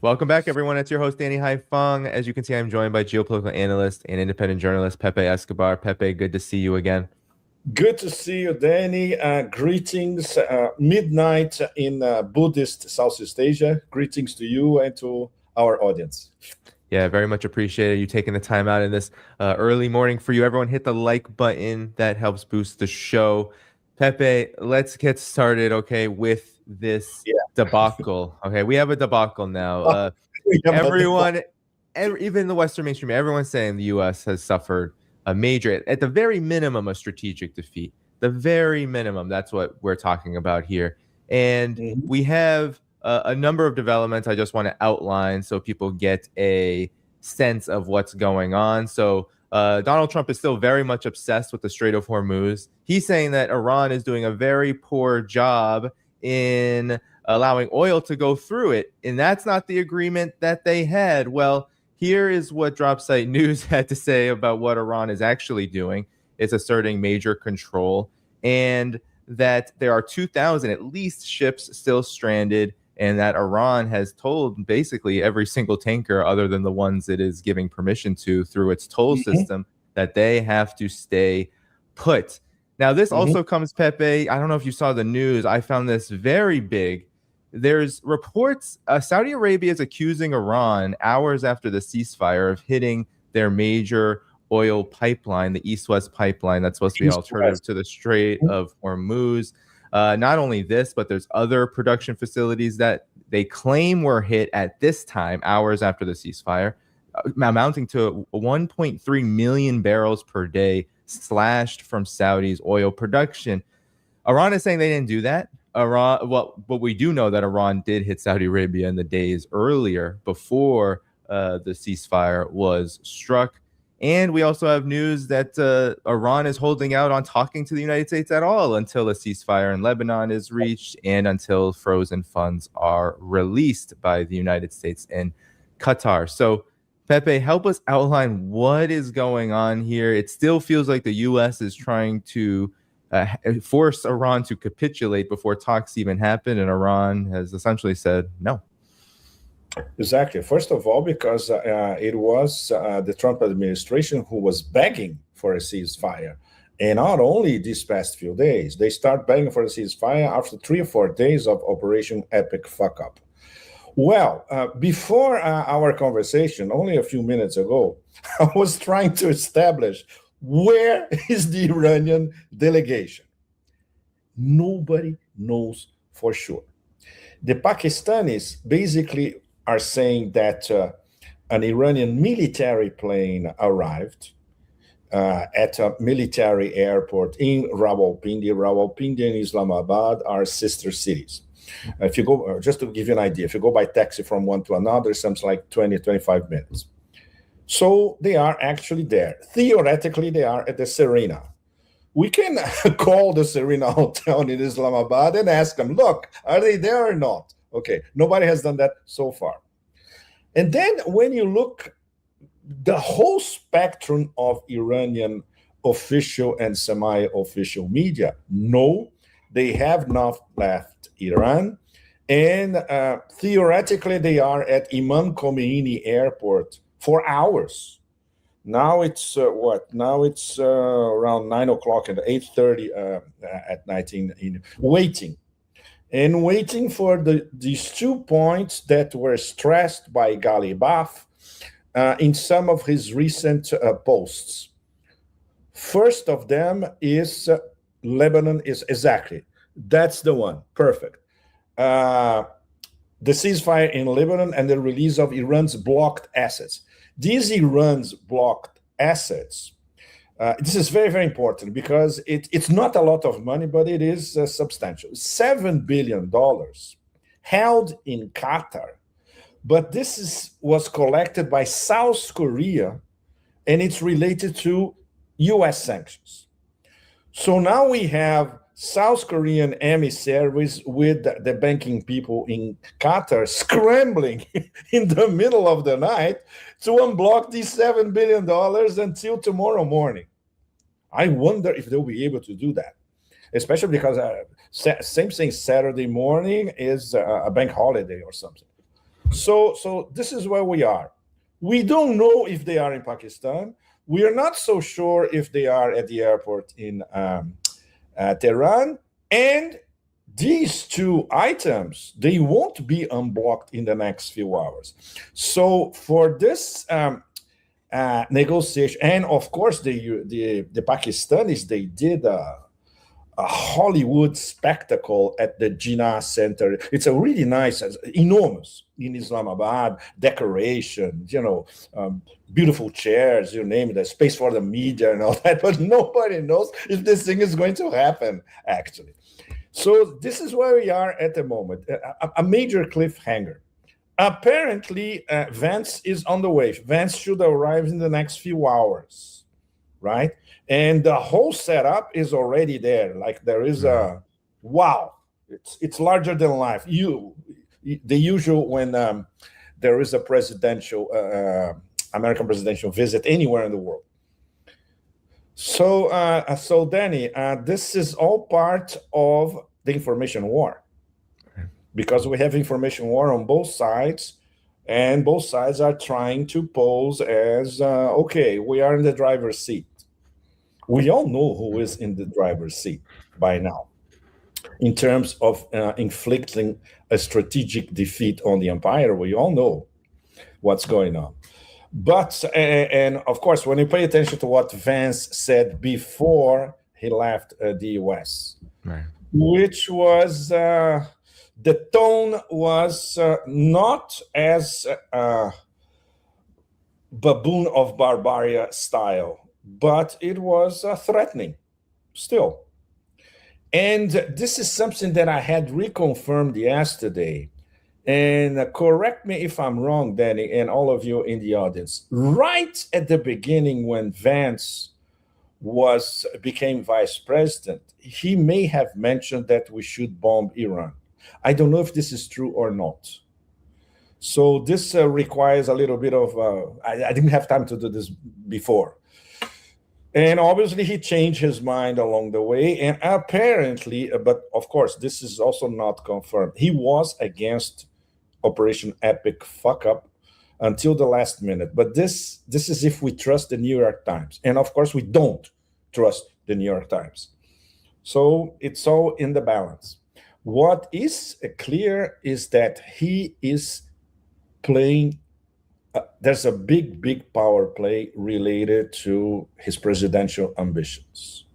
Welcome back, everyone. It's your host, Danny Haifeng. As you can see, I'm joined by geopolitical analyst and independent journalist Pepe Escobar. Pepe, good to see you again. Good to see you, Danny. Greetings, midnight in Buddhist Southeast Asia. Greetings to you and to our audience. Yeah, very much appreciated you taking the time out in this early morning for you. Everyone hit the like button. That helps boost the show. Pepe, let's get started, okay, with this debacle. Okay, we have a debacle now. Everyone, even the Western mainstream, everyone's saying the U.S. has suffered a major, at the very minimum, a strategic defeat. The very minimum, that's what we're talking about here. And we have a number of developments I just want to outline so people get a sense of what's going on. So Donald Trump is still very much obsessed with the Strait of Hormuz. He's saying that Iran is doing a very poor job in allowing oil to go through it. And that's not the agreement that they had. Well, here is what Drop Site News had to say about what Iran is actually doing. It's asserting major control and that there are 2,000 at least ships still stranded, and that Iran has told basically every single tanker other than the ones it is giving permission to through its toll system that they have to stay put. Now, this also comes, Pepe, I don't know if you saw the news. I found this very big. There's reports Saudi Arabia is accusing Iran hours after the ceasefire of hitting their major oil pipeline, the East-West pipeline that's supposed to be an alternative to the Strait of Hormuz. Not only this, but there's other production facilities that they claim were hit at this time, hours after the ceasefire, amounting to 1.3 million barrels per day slashed from Saudi's oil production. Iran is saying they didn't do that. But we do know that Iran did hit Saudi Arabia in the days earlier before the ceasefire was struck. And we also have news that Iran is holding out on talking to the United States at all until a ceasefire in Lebanon is reached and until frozen funds are released by the United States and Qatar. So, Pepe, help us outline what is going on here. It still feels like the U.S. is trying to force Iran to capitulate before talks even happen, and Iran has essentially said no. Exactly. First of all, because it was the Trump administration who was begging for a ceasefire. And not only these past few days, they start begging for a ceasefire after 3 or 4 days of Operation Epic Fuck Up. Well, before our conversation, only a few minutes ago, I was trying to establish where is the Iranian delegation. Nobody knows for sure. The Pakistanis basically are saying that an Iranian military plane arrived at a military airport in Rawalpindi. Rawalpindi and Islamabad are sister cities. If you go, just to give you an idea, if you go by taxi from one to another, something like 20, 25 minutes. So they are actually there. Theoretically, they are at the Serena. We can call the Serena Hotel in Islamabad and ask them, look, are they there or not? Okay, nobody has done that so far. And then when you look, the whole spectrum of Iranian official and semi-official media, no, they have not left Iran. And theoretically, they are at Imam Khomeini Airport for hours. Now it's Now it's around 9 o'clock and 8:30 at night waiting for these 2 points that were stressed by Ghalibaf in some of his recent posts. First of them is Lebanon is exactly. That's the one. Perfect. The ceasefire in Lebanon and the release of Iran's blocked assets. These Iran's blocked assets, this is very, very important because it's not a lot of money, but it is substantial. $7 billion held in Qatar, but this was collected by South Korea, and it's related to U.S. sanctions. So now we have South Korean emissaries with the banking people in Qatar scrambling in the middle of the night to unblock these $7 billion until tomorrow morning. I wonder if they'll be able to do that, especially because same thing, Saturday morning is a bank holiday or something. So this is where we are. We don't know if they are in Pakistan. We are not so sure if they are at the airport in Tehran. And these two items, they won't be unblocked in the next few hours. So for this negotiation, and of course the Pakistanis, they did a Hollywood spectacle at the Jinnah Center. It's a really nice, enormous in Islamabad, decoration, beautiful chairs, you name it, a space for the media and all that, but nobody knows if this thing is going to happen, actually. So this is where we are at the moment, a major cliffhanger. Apparently, Vance is on the way. Vance should arrive in the next few hours, right? And the whole setup is already there. Like there is it's larger than life. The usual when there is a presidential, American presidential visit anywhere in the world. So Danny, this is all part of the information war, because we have information war on both sides, and both sides are trying to pose as, okay, we are in the driver's seat. We all know who is in the driver's seat by now in terms of inflicting a strategic defeat on the empire. We all know what's going on. But, and of course, when you pay attention to what Vance said before he left the US, right, which was, the tone was not as baboon of Barbaria style, but it was threatening still. And this is something that I had reconfirmed yesterday. And correct me if I'm wrong, Danny, and all of you in the audience. Right at the beginning, when Vance became vice president, he may have mentioned that we should bomb Iran. I don't know if this is true or not. So this requires a little bit of, I didn't have time to do this before. And obviously he changed his mind along the way. And apparently, but of course, this is also not confirmed, he was against Operation Epic Fuck Up until the last minute. But this is if we trust the New York Times. And of course, we don't trust the New York Times. So it's all in the balance. What is clear is that he is playing, there's a big power play related to his presidential ambitions.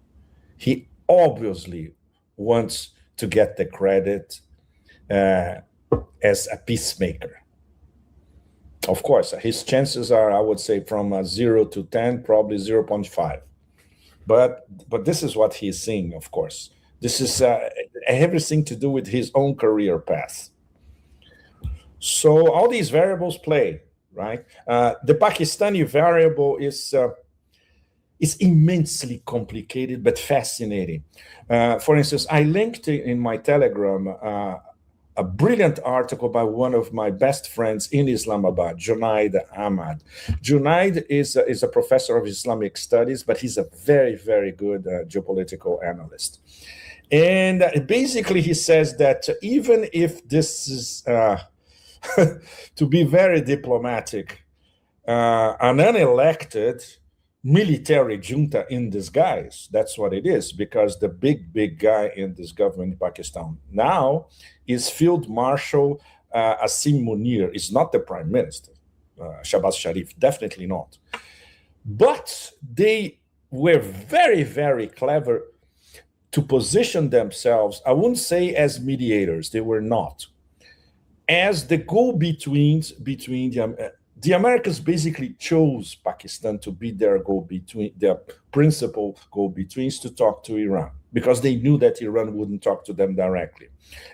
He obviously wants to get the credit as a peacemaker. Of course, his chances are, I would say, from 0 to 10, probably 0.5. But this is what he's seeing, of course. This is everything to do with his own career path. So all these variables play, right? The Pakistani variable is immensely complicated but fascinating. For instance, I linked in my Telegram a brilliant article by one of my best friends in Islamabad, Junaid Ahmad. Junaid is a professor of Islamic studies, but he's a very, very good geopolitical analyst. And basically he says that even if this is, to be very diplomatic, an unelected military junta in disguise, that's what it is, because the big guy in this government in Pakistan now is Field Marshal Asim Munir. Is not the prime minister, Shahbaz Sharif, definitely not. But they were very, very clever to position themselves, I wouldn't say as mediators, they were not, as the go-betweens between the Americans basically chose Pakistan to be their go-between, their principal go-betweens to talk to Iran, because they knew that Iran wouldn't talk to them directly.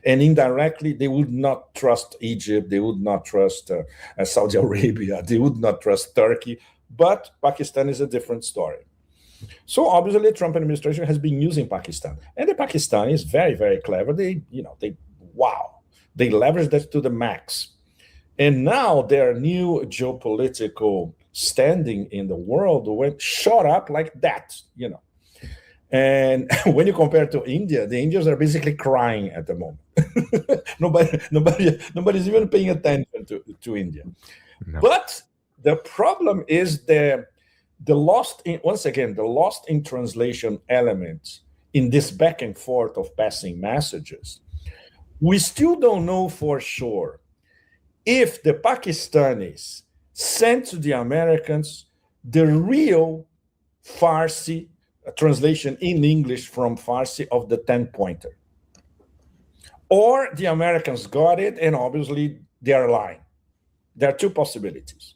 And indirectly, they would not trust Egypt, they would not trust Saudi Arabia, they would not trust Turkey, but Pakistan is a different story. So obviously, the Trump administration has been using Pakistan, and the Pakistanis very, very clever. They leverage that to the max. And now their new geopolitical standing in the world went shot up like that, And when you compare to India, the Indians are basically crying at the moment. Nobody's even paying attention to India. No. But the problem is the lost in, once again, the lost in translation element in this back and forth of passing messages. We still don't know for sure if the Pakistanis sent to the Americans the real Farsi translation in English from Farsi of the 10-pointer. Or the Americans got it, and obviously they are lying. There are two possibilities.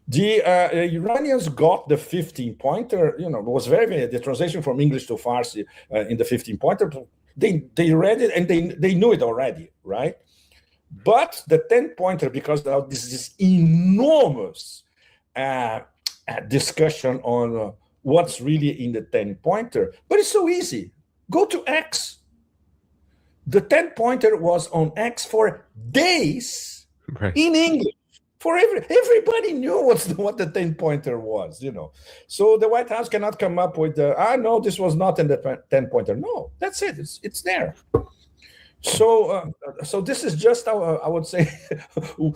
The Iranians got the 15-pointer, was very the translation from English to Farsi in the 15-pointer. They read it and they knew it already, right? But the 10-pointer, because of this enormous discussion on what's really in the 10-pointer, but it's so easy. Go to X. The 10-pointer was on X for days in English. For everybody knew what the 10-pointer was, So the White House cannot come up with no, this was not in the 10-pointer. No, that's it. It's there. So this is just I would say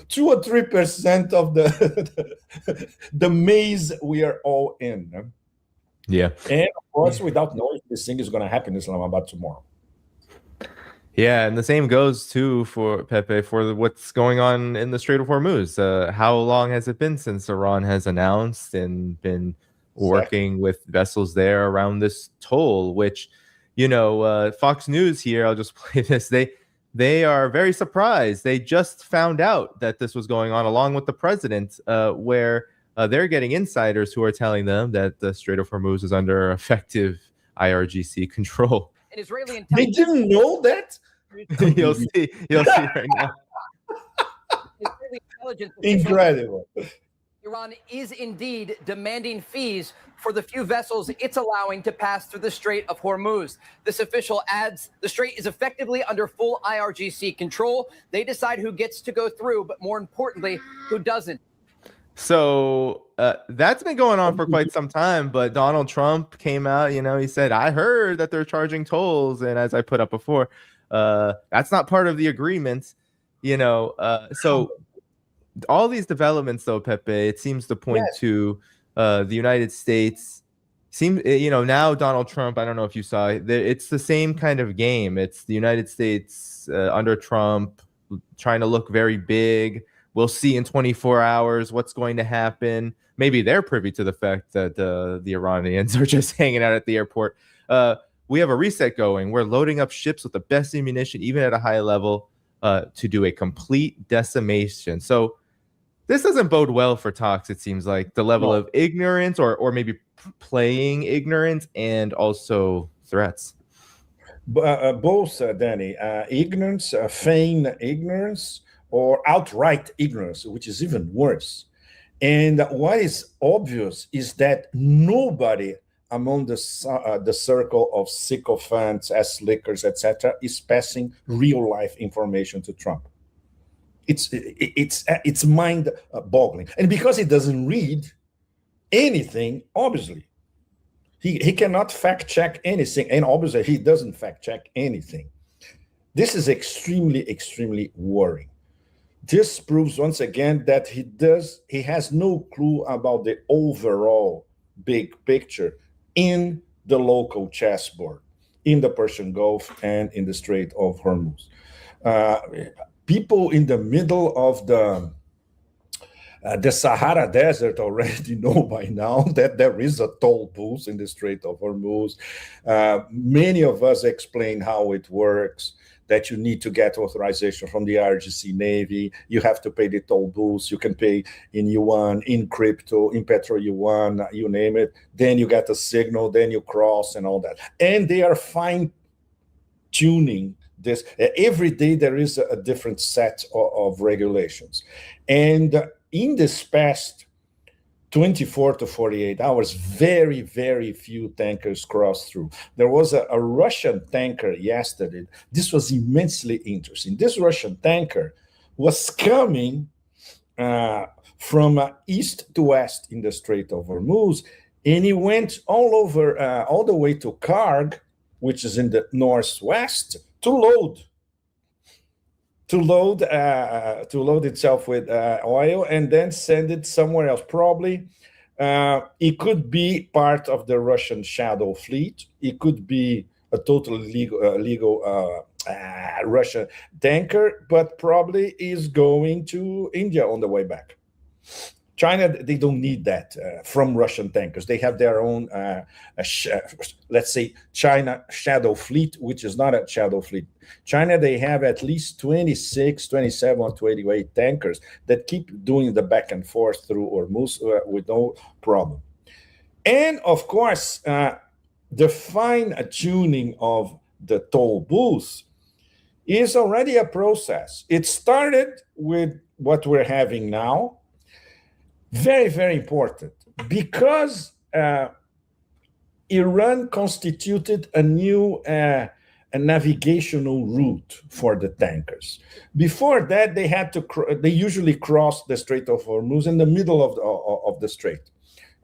2 or 3% of the maze we are all in. Yeah, and of course, without knowing this thing is going to happen in Islamabad tomorrow. Yeah, and the same goes too for Pepe for what's going on in the Strait of Hormuz. How long has it been since Iran has announced and been working with vessels there around this toll? Which, Fox News here. I'll just play this. They are very surprised. They just found out that this was going on, along with the president, where they're getting insiders who are telling them that the Strait of Hormuz is under effective IRGC control. An Israeli intelligence. They didn't know that. You'll see right now. Israeli intelligence. Incredible. Iran is indeed demanding fees for the few vessels it's allowing to pass through the Strait of Hormuz. This official adds the strait is effectively under full IRGC control. They decide who gets to go through, but more importantly, who doesn't. So that's been going on for quite some time, but Donald Trump came out, he said, I heard that they're charging tolls. And as I put up before, that's not part of the agreement, so all these developments, though, Pepe, it seems to point to the United States. Now Donald Trump, I don't know if you saw it, it's the same kind of game. It's the United States under Trump trying to look very big. We'll see in 24 hours what's going to happen. Maybe they're privy to the fact that the Iranians are just hanging out at the airport. We have a reset going. We're loading up ships with the best ammunition, even at a high level, to do a complete decimation. So this doesn't bode well for talks, it seems like. The level of ignorance or maybe playing ignorance and also threats. Both, Danny. Ignorance, feigned ignorance, or outright ignorance, which is even worse. And what is obvious is that nobody among the circle of sycophants, ass-lickers, etc., is passing real-life information to Trump. It's mind-boggling. And because he doesn't read anything, obviously, he cannot fact-check anything, and obviously he doesn't fact-check anything. This is extremely, extremely worrying. This proves once again that he has no clue about the overall big picture in the local chessboard, in the Persian Gulf and in the Strait of Hormuz. People in the middle of the Sahara Desert already know by now that there is a toll booth in the Strait of Hormuz. Many of us explain how it works, that you need to get authorization from the IRGC Navy. You have to pay the toll booths. You can pay in yuan, in crypto, in petro yuan, you name it. Then you get a signal, then you cross and all that. And they are fine-tuning this. Every day there is a different set of regulations. And in this past 24 to 48 hours, very, very few tankers crossed through. There was a Russian tanker yesterday. This was immensely interesting. This Russian tanker was coming from east to west in the Strait of Hormuz, and he went all the way to Karg, which is in the northwest, to load. to load itself with oil and then send it somewhere else. Probably it could be part of the Russian shadow fleet. It could be a totally legal Russian tanker, but probably is going to India on the way back. China, they don't need that from Russian tankers. They have their own, let's say, China shadow fleet, which is not a shadow fleet. China, they have at least 26, 27, or 28 tankers that keep doing the back and forth through Hormuz with no problem. And of course, the fine tuning of the toll booth is already a process. It started with what we're having now. Very, very important, because Iran constituted a new a navigational route for the tankers. Before that, they had to they usually cross the Strait of Hormuz in the middle of the strait,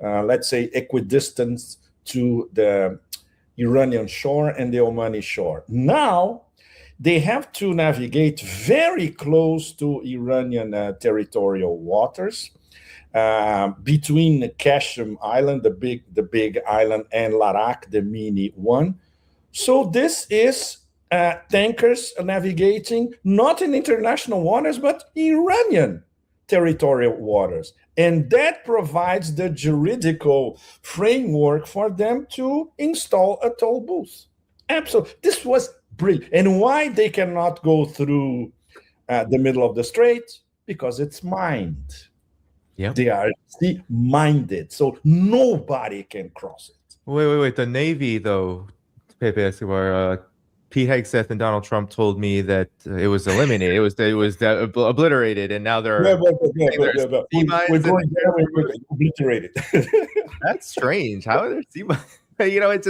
let's say equidistant to the Iranian shore and the Omani shore. Now, they have to navigate very close to Iranian territorial waters. Between Qasem Island, the big island, and Larak, the mini one. So this is tankers navigating not in international waters, but Iranian territorial waters. And that provides the juridical framework for them to install a toll booth. Absolutely. This was brilliant. And why they cannot go through the middle of the strait? Because it's mined. Yeah, they are minded, so nobody can cross it. Wait. The Navy, though, Pepe Escobar, Pete Hegseth and Donald Trump told me that it was eliminated. It was obliterated, and now they're we're going there. We're obliterated. That's strange. How are there sea mines?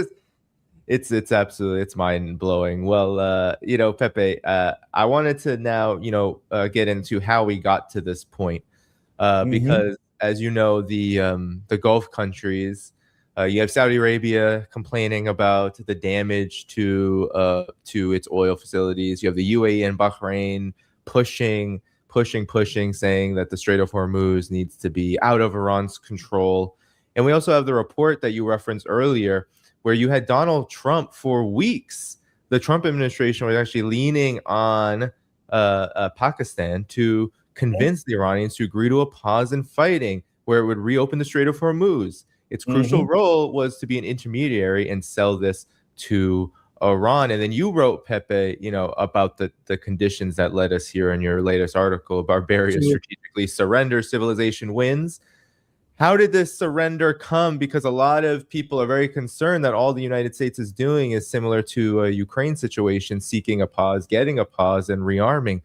It's absolutely, it's mind blowing. Well, Pepe, I wanted to now get into how we got to this point. Because, as you know, the Gulf countries, you have Saudi Arabia complaining about the damage to its oil facilities. You have the UAE and Bahrain pushing, saying that the Strait of Hormuz needs to be out of Iran's control. And we also have the report that you referenced earlier, where you had Donald Trump for weeks. The Trump administration was actually leaning on Pakistan to convince the Iranians to agree to a pause in fighting, where it would reopen the Strait of Hormuz. Its crucial role was to be an intermediary and sell this to Iran. And then you wrote, Pepe, about the conditions that led us here in your latest article. Barbaria strategically surrenders, civilization wins. How did this surrender come? Because a lot of people are very concerned that all the United States is doing is similar to a Ukraine situation, seeking a pause, getting a pause, and rearming.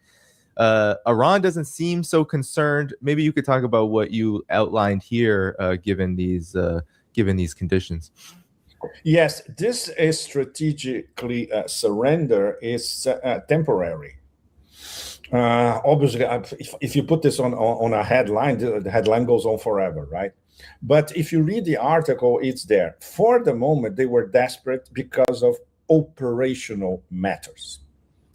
Iran doesn't seem so concerned. Maybe you could talk about what you outlined here, given these conditions. Yes, this is strategically surrender is temporary. Obviously, if you put this on a headline, the headline goes on forever, right? But if you read the article, it's there. For the moment, they were desperate because of operational matters,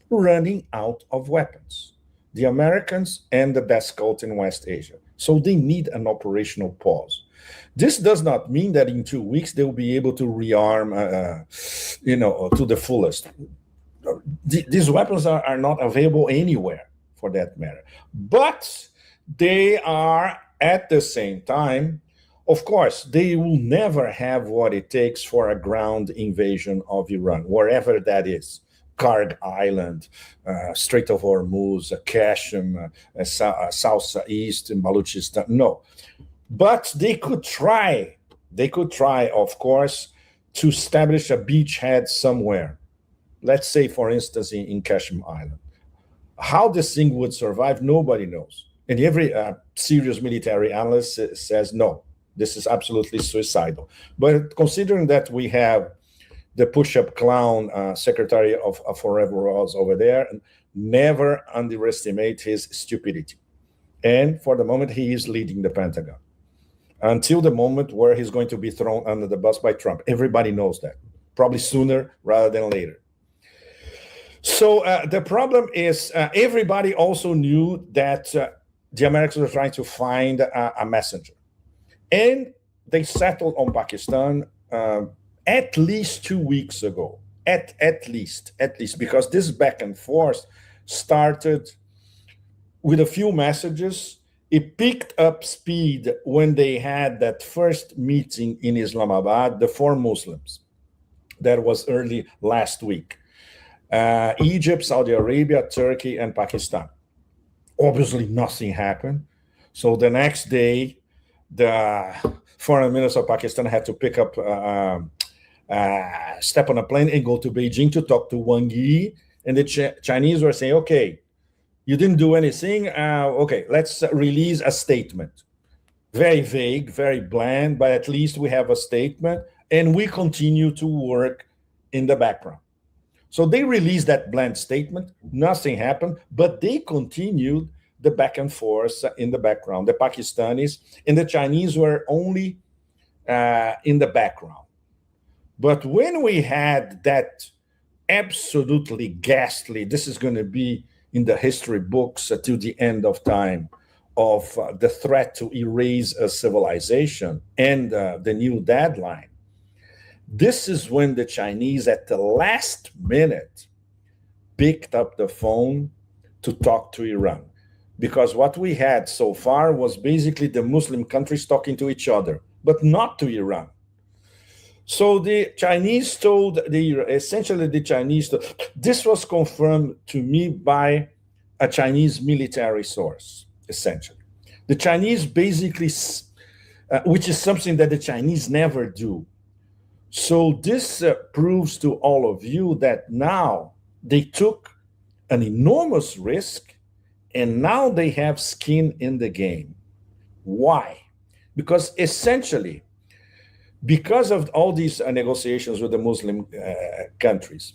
running out of weapons. The Americans and the best cult in West Asia. So they need an operational pause. This does not mean that in 2 weeks they will be able to rearm, to the fullest. These weapons are not available anywhere, for that matter. But they are, at the same time, of course, they will never have what it takes for a ground invasion of Iran, wherever that is. Karg Island, Strait of Hormuz, Qasem, southeast in Balochistan. No. But they could try, of course, to establish a beachhead somewhere. Let's say, for instance, in Qasem Island. How this thing would survive, nobody knows. And every serious military analyst says, no, this is absolutely suicidal. But considering that we have the push-up clown Secretary of Foreign Affairs over there, never underestimate his stupidity. And for the moment, he is leading the Pentagon. Until the moment where he's going to be thrown under the bus by Trump. Everybody knows that. Probably sooner rather than later. So the problem is everybody also knew that the Americans were trying to find a messenger. And they settled on Pakistan at least 2 weeks ago. At least, because this back and forth started with a few messages. It picked up speed when they had that first meeting in Islamabad, the 4 Muslims. That was early last week. Egypt, Saudi Arabia, Turkey, and Pakistan. Obviously, nothing happened. So the next day, the foreign minister of Pakistan had to pick up, step on a plane and go to Beijing to talk to Wang Yi. And the Chinese were saying, okay, you didn't do anything. Okay, let's release a statement. Very vague, very bland, but at least we have a statement. And we continue to work in the background. So they released that bland statement. Nothing happened, but they continued the back and forth in the background. The Pakistanis and the Chinese were only in the background. But when we had that absolutely ghastly, this is going to be in the history books to the end of time, of the threat to erase a civilization and the new deadline, this is when the Chinese at the last minute picked up the phone to talk to Iran. Because what we had so far was basically the Muslim countries talking to each other, but not to Iran. So the Chinese told, essentially the Chinese told, this was confirmed to me by a Chinese military source, essentially. The Chinese basically, which is something that the Chinese never do. So this proves to all of you that now they took an enormous risk and now they have skin in the game. Why? Because essentially, because of all these negotiations with the Muslim countries,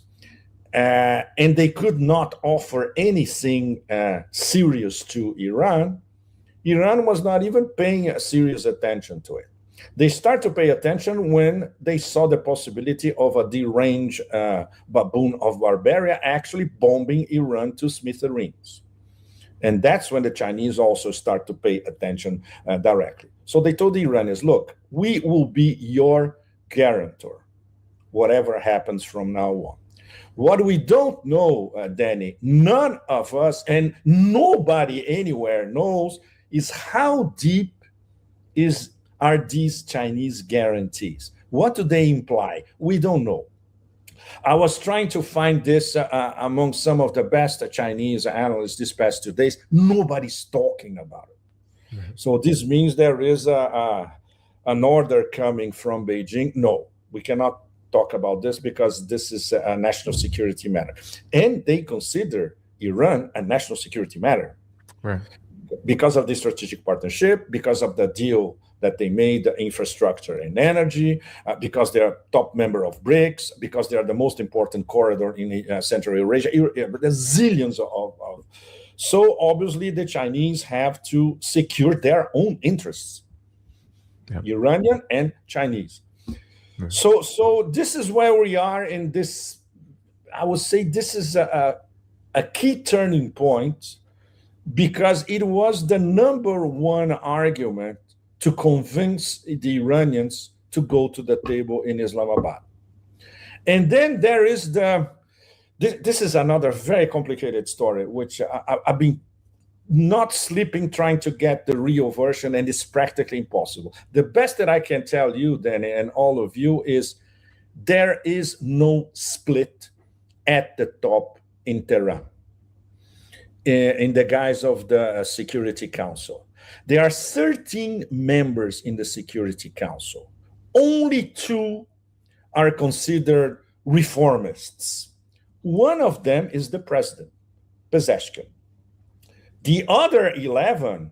and they could not offer anything serious to Iran, Iran was not even paying serious attention to it. They start to pay attention when they saw the possibility of a deranged baboon of Barbaria actually bombing Iran to smithereens. And that's when the Chinese also start to pay attention directly. So they told the Iranians, look, we will be your guarantor, whatever happens from now on. What we don't know, Danny, none of us and nobody anywhere knows is how deep are these Chinese guarantees. What do they imply? We don't know. I was trying to find this among some of the best Chinese analysts these past 2 days. Nobody's talking about it. Mm-hmm. So this means there is an order coming from Beijing. No, we cannot talk about this because this is a national security matter. And they consider Iran a national security matter. Right. Because of the strategic partnership, because of the deal that they made, the infrastructure and energy, because they are top member of BRICS, because they are the most important corridor in Central Eurasia. There's zillions of. So obviously the Chinese have to secure their own interests, yep. Iranian and Chinese. Yep. So this is where we are in this. I would say this is a key turning point, because it was the number one argument to convince the Iranians to go to the table in Islamabad. And then there is this is another very complicated story, which I've been not sleeping trying to get the real version, and it's practically impossible. The best that I can tell you, Danny, and all of you, is there is no split at the top in Tehran, in the guise of the Security Council. There are 13 members in the Security Council. Only 2 are considered reformists. One of them is the president, Pezeshkian. The other 11,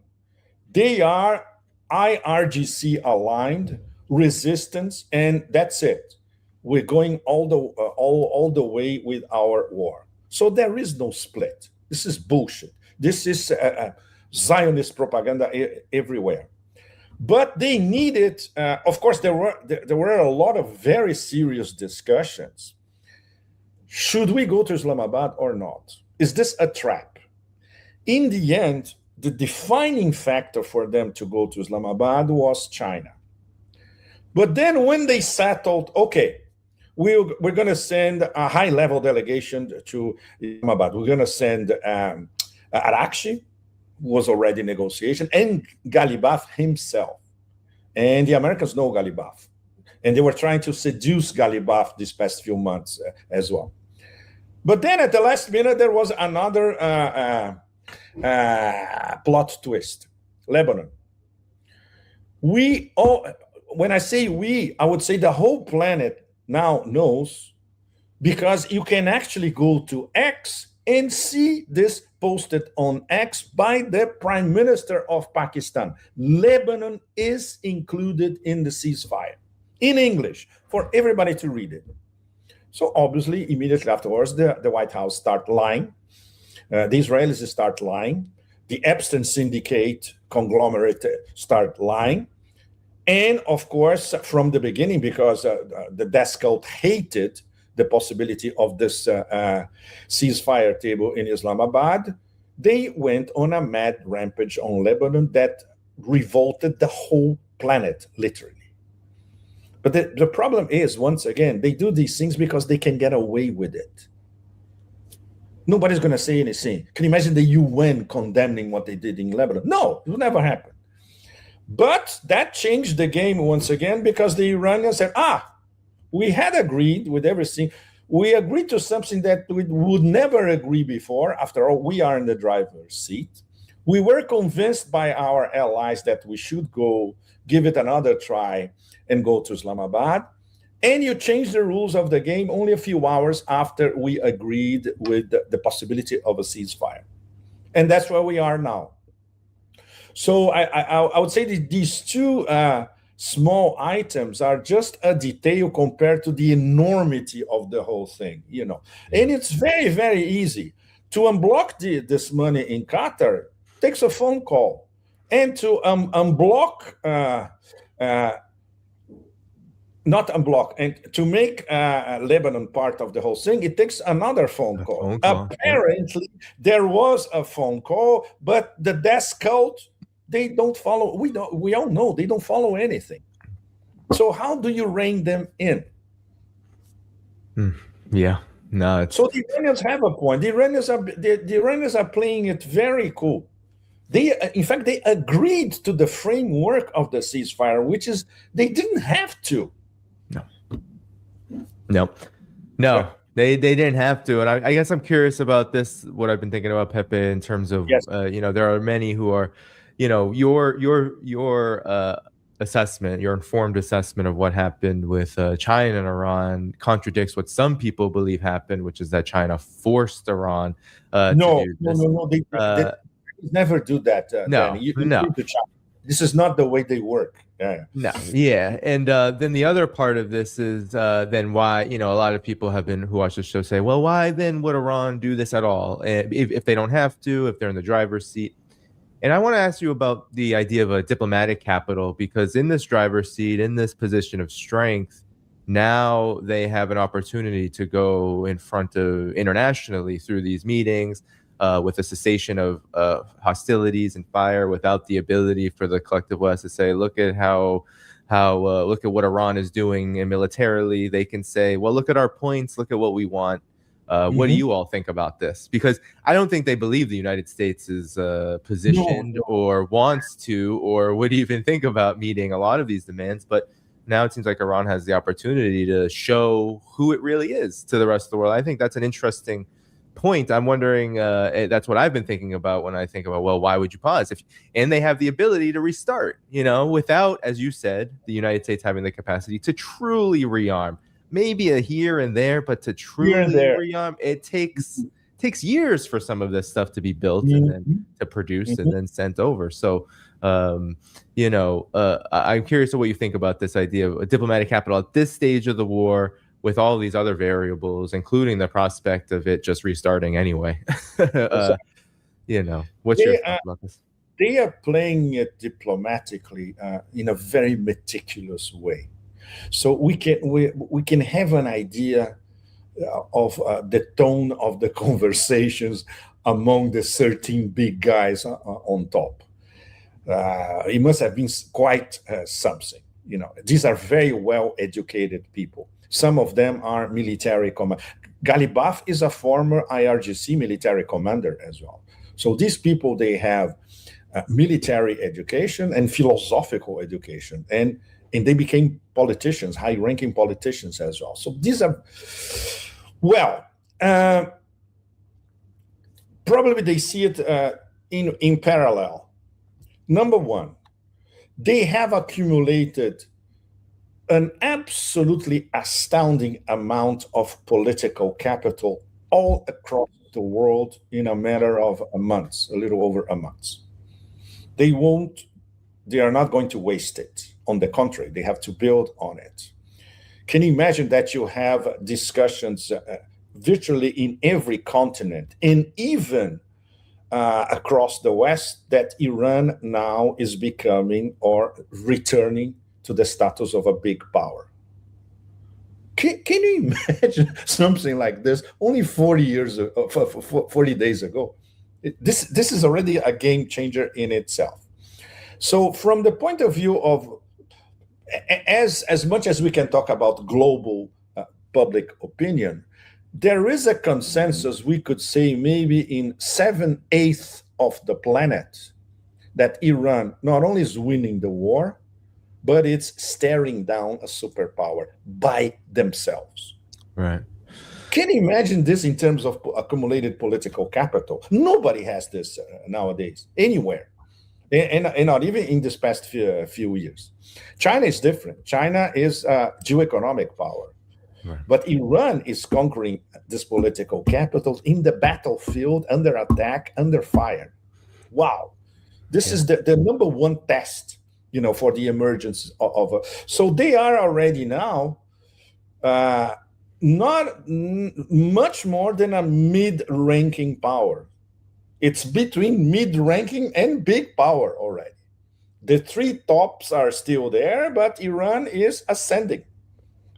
they are IRGC aligned, resistance, and that's it. We're going all the way with our war. So there is no split. This is bullshit. This is Zionist propaganda everywhere. But they needed, of course, there were a lot of very serious discussions. should we go to Islamabad or not? Is this a trap? In the end, the defining factor for them to go to Islamabad was China. But then when they settled, okay, we're going to send a high-level delegation to Islamabad. We're going to send Arakshi, was already in negotiation, and Ghalibaf himself. And the Americans know Ghalibaf. And they were trying to seduce Ghalibaf these past few months as well. But then at the last minute, there was another plot twist. Lebanon. When I say we, I would say the whole planet now knows, because you can actually go to X and see this posted on X by the Prime Minister of Pakistan. Lebanon is included in the ceasefire in English for everybody to read it. So obviously, immediately afterwards, the White House start lying. The Israelis start lying. The Epstein Syndicate conglomerate start lying. And of course, from the beginning, because the death cult hated the possibility of this ceasefire table in Islamabad, they went on a mad rampage on Lebanon that revolted the whole planet, literally. But the problem is, once again, they do these things because they can get away with it. Nobody's going to say anything. Can you imagine the UN condemning what they did in Lebanon? No, it will never happen. But that changed the game once again, because the Iranians said, we had agreed with everything. We agreed to something that we would never agree before. After all, we are in the driver's seat. We were convinced by our allies that we should go, give it another try, and go to Islamabad. And you changed the rules of the game only a few hours after we agreed with the possibility of a ceasefire. And that's where we are now. So I would say that these two small items are just a detail compared to the enormity of the whole thing, you know. And it's very, very easy to unblock this money in Qatar. Takes a phone call, and to unblock, not unblock, and to make Lebanon part of the whole thing, it takes another phone call. Apparently, there was a phone call, but the death cult, they don't follow. We all know they don't follow anything. So how do you rein them in? Yeah, no. So the Iranians have a point. The Iranians are playing it very cool. In fact, they agreed to the framework of the ceasefire, which is they didn't have to. No, they didn't have to. And I guess I'm curious about this, what I've been thinking about, Pepe, in terms of, yes. There are many who are, your assessment, your informed assessment of what happened with China and Iran contradicts what some people believe happened, which is that China forced Iran to do this. No. They never do that. No. This is not the way they work. Yeah. No. Yeah. And then the other part of this is then why, a lot of people who watch the show say, well, why then would Iran do this at all? If they don't have to, if they're in the driver's seat. And I want to ask you about the idea of a diplomatic capital, because in this driver's seat, in this position of strength, now they have an opportunity to go in front of internationally through these meetings with a cessation of hostilities and fire, without the ability for the collective West to say, look at look at what Iran is doing, and militarily they can say, well, look at our points, look at what we want. What do you all think about this? Because I don't think they believe the United States is positioned or wants to, or would even think about meeting a lot of these demands. But now it seems like Iran has the opportunity to show who it really is to the rest of the world. I think that's an interesting point. I'm wondering, that's what I've been thinking about when I think about, well, why would you pause? And they have the ability to restart, without, as you said, the United States having the capacity to truly rearm. Maybe a here and there, but to truly rearm, it takes years for some of this stuff to be built and then to produce and then sent over. So, I'm curious of what you think about this idea of a diplomatic capital at this stage of the war, with all these other variables, including the prospect of it just restarting anyway. What's your thought about this? They are playing it diplomatically in a very meticulous way. So we can have an idea the tone of the conversations among the 13 big guys on top. It must have been quite something. You know, these are very well-educated people. Some of them are military command. Galibaf is a former IRGC military commander as well. So these people, they have military education and philosophical education, and they became politicians, high-ranking politicians as well. So these are, well, probably they see it in parallel. Number one, they have accumulated an absolutely astounding amount of political capital all across the world in a matter of a month, a little over a month. They are not going to waste it. On the contrary, they have to build on it. Can you imagine that you have discussions virtually in every continent, and even across the West, that Iran now is becoming or returning to the status of a big power? Can you imagine something like this only 40 days ago? This is already a game changer in itself. So from the point of view of, as much as we can talk about global public opinion, there is a consensus, we could say maybe in 7/8 of the planet, that Iran not only is winning the war, but it's staring down a superpower by themselves. Right. Can you imagine this in terms of accumulated political capital? Nobody has this nowadays, anywhere. And not even in this past few years. China is different. China is geoeconomic power. Right. But Iran is conquering this political capital in the battlefield, under attack, under fire. Wow. This is the number one test, for the emergence of so they are already now not much more than a mid-ranking power. It's between mid-ranking and big power already. The three tops are still there, but Iran is ascending,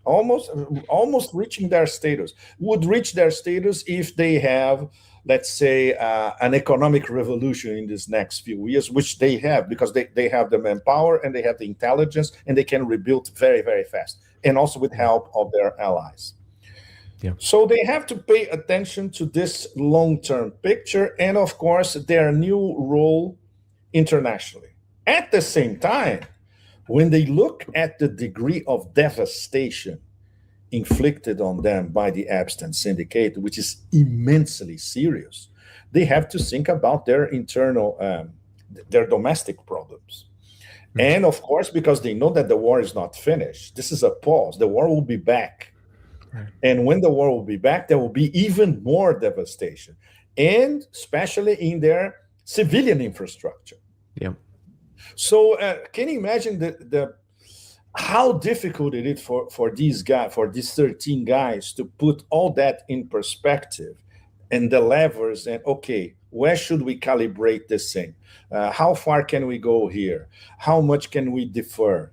almost reaching their status. Would reach their status if they have, let's say, an economic revolution in these next few years, which they have, because they have the manpower and they have the intelligence, and they can rebuild very, very fast, and also with help of their allies. Yeah. So they have to pay attention to this long-term picture and, of course, their new role internationally. At the same time, when they look at the degree of devastation inflicted on them by the Epstein Syndicate, which is immensely serious, they have to think about their internal, their domestic problems. Mm-hmm. And, of course, because they know that the war is not finished, this is a pause. The war will be back. And when the war will be back, there will be even more devastation, and especially in their civilian infrastructure. Yeah. So can you imagine how difficult it is for these guys, for these 13 guys, to put all that in perspective, and the levers, and okay, where should we calibrate this thing? How far can we go here? How much can we defer?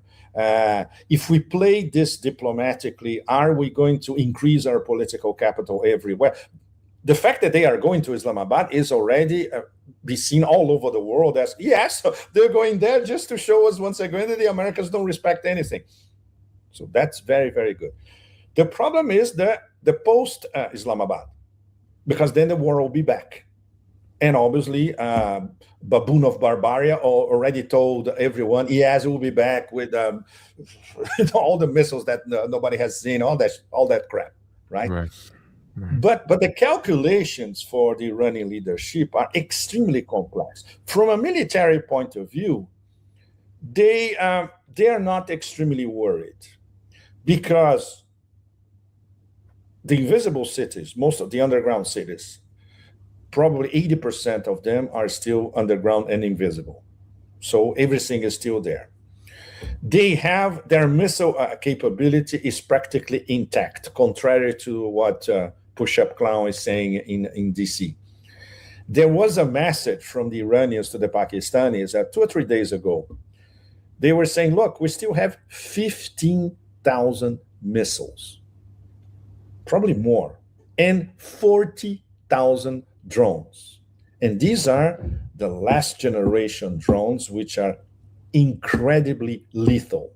If we play this diplomatically, are we going to increase our political capital everywhere? The fact that they are going to Islamabad is already be seen all over the world as, yes, they're going there just to show us once again that the Americans don't respect anything. So that's very, very good. The problem is the post-Islamabad, because then the war will be back. And obviously, Baboon of Barbaria already told everyone, yes, we'll be back with all the missiles that nobody has seen, all that crap, right? Right. But the calculations for the Iranian leadership are extremely complex. From a military point of view, they are not extremely worried, because the invisible cities, most of the underground cities, probably 80% of them are still underground and invisible. So everything is still there. They have their missile capability is practically intact, contrary to what Push-Up Clown is saying in DC. There was a message from the Iranians to the Pakistanis 2 or 3 days ago. They were saying, look, we still have 15,000 missiles, probably more. and 40,000 drones. And these are the last generation drones, which are incredibly lethal.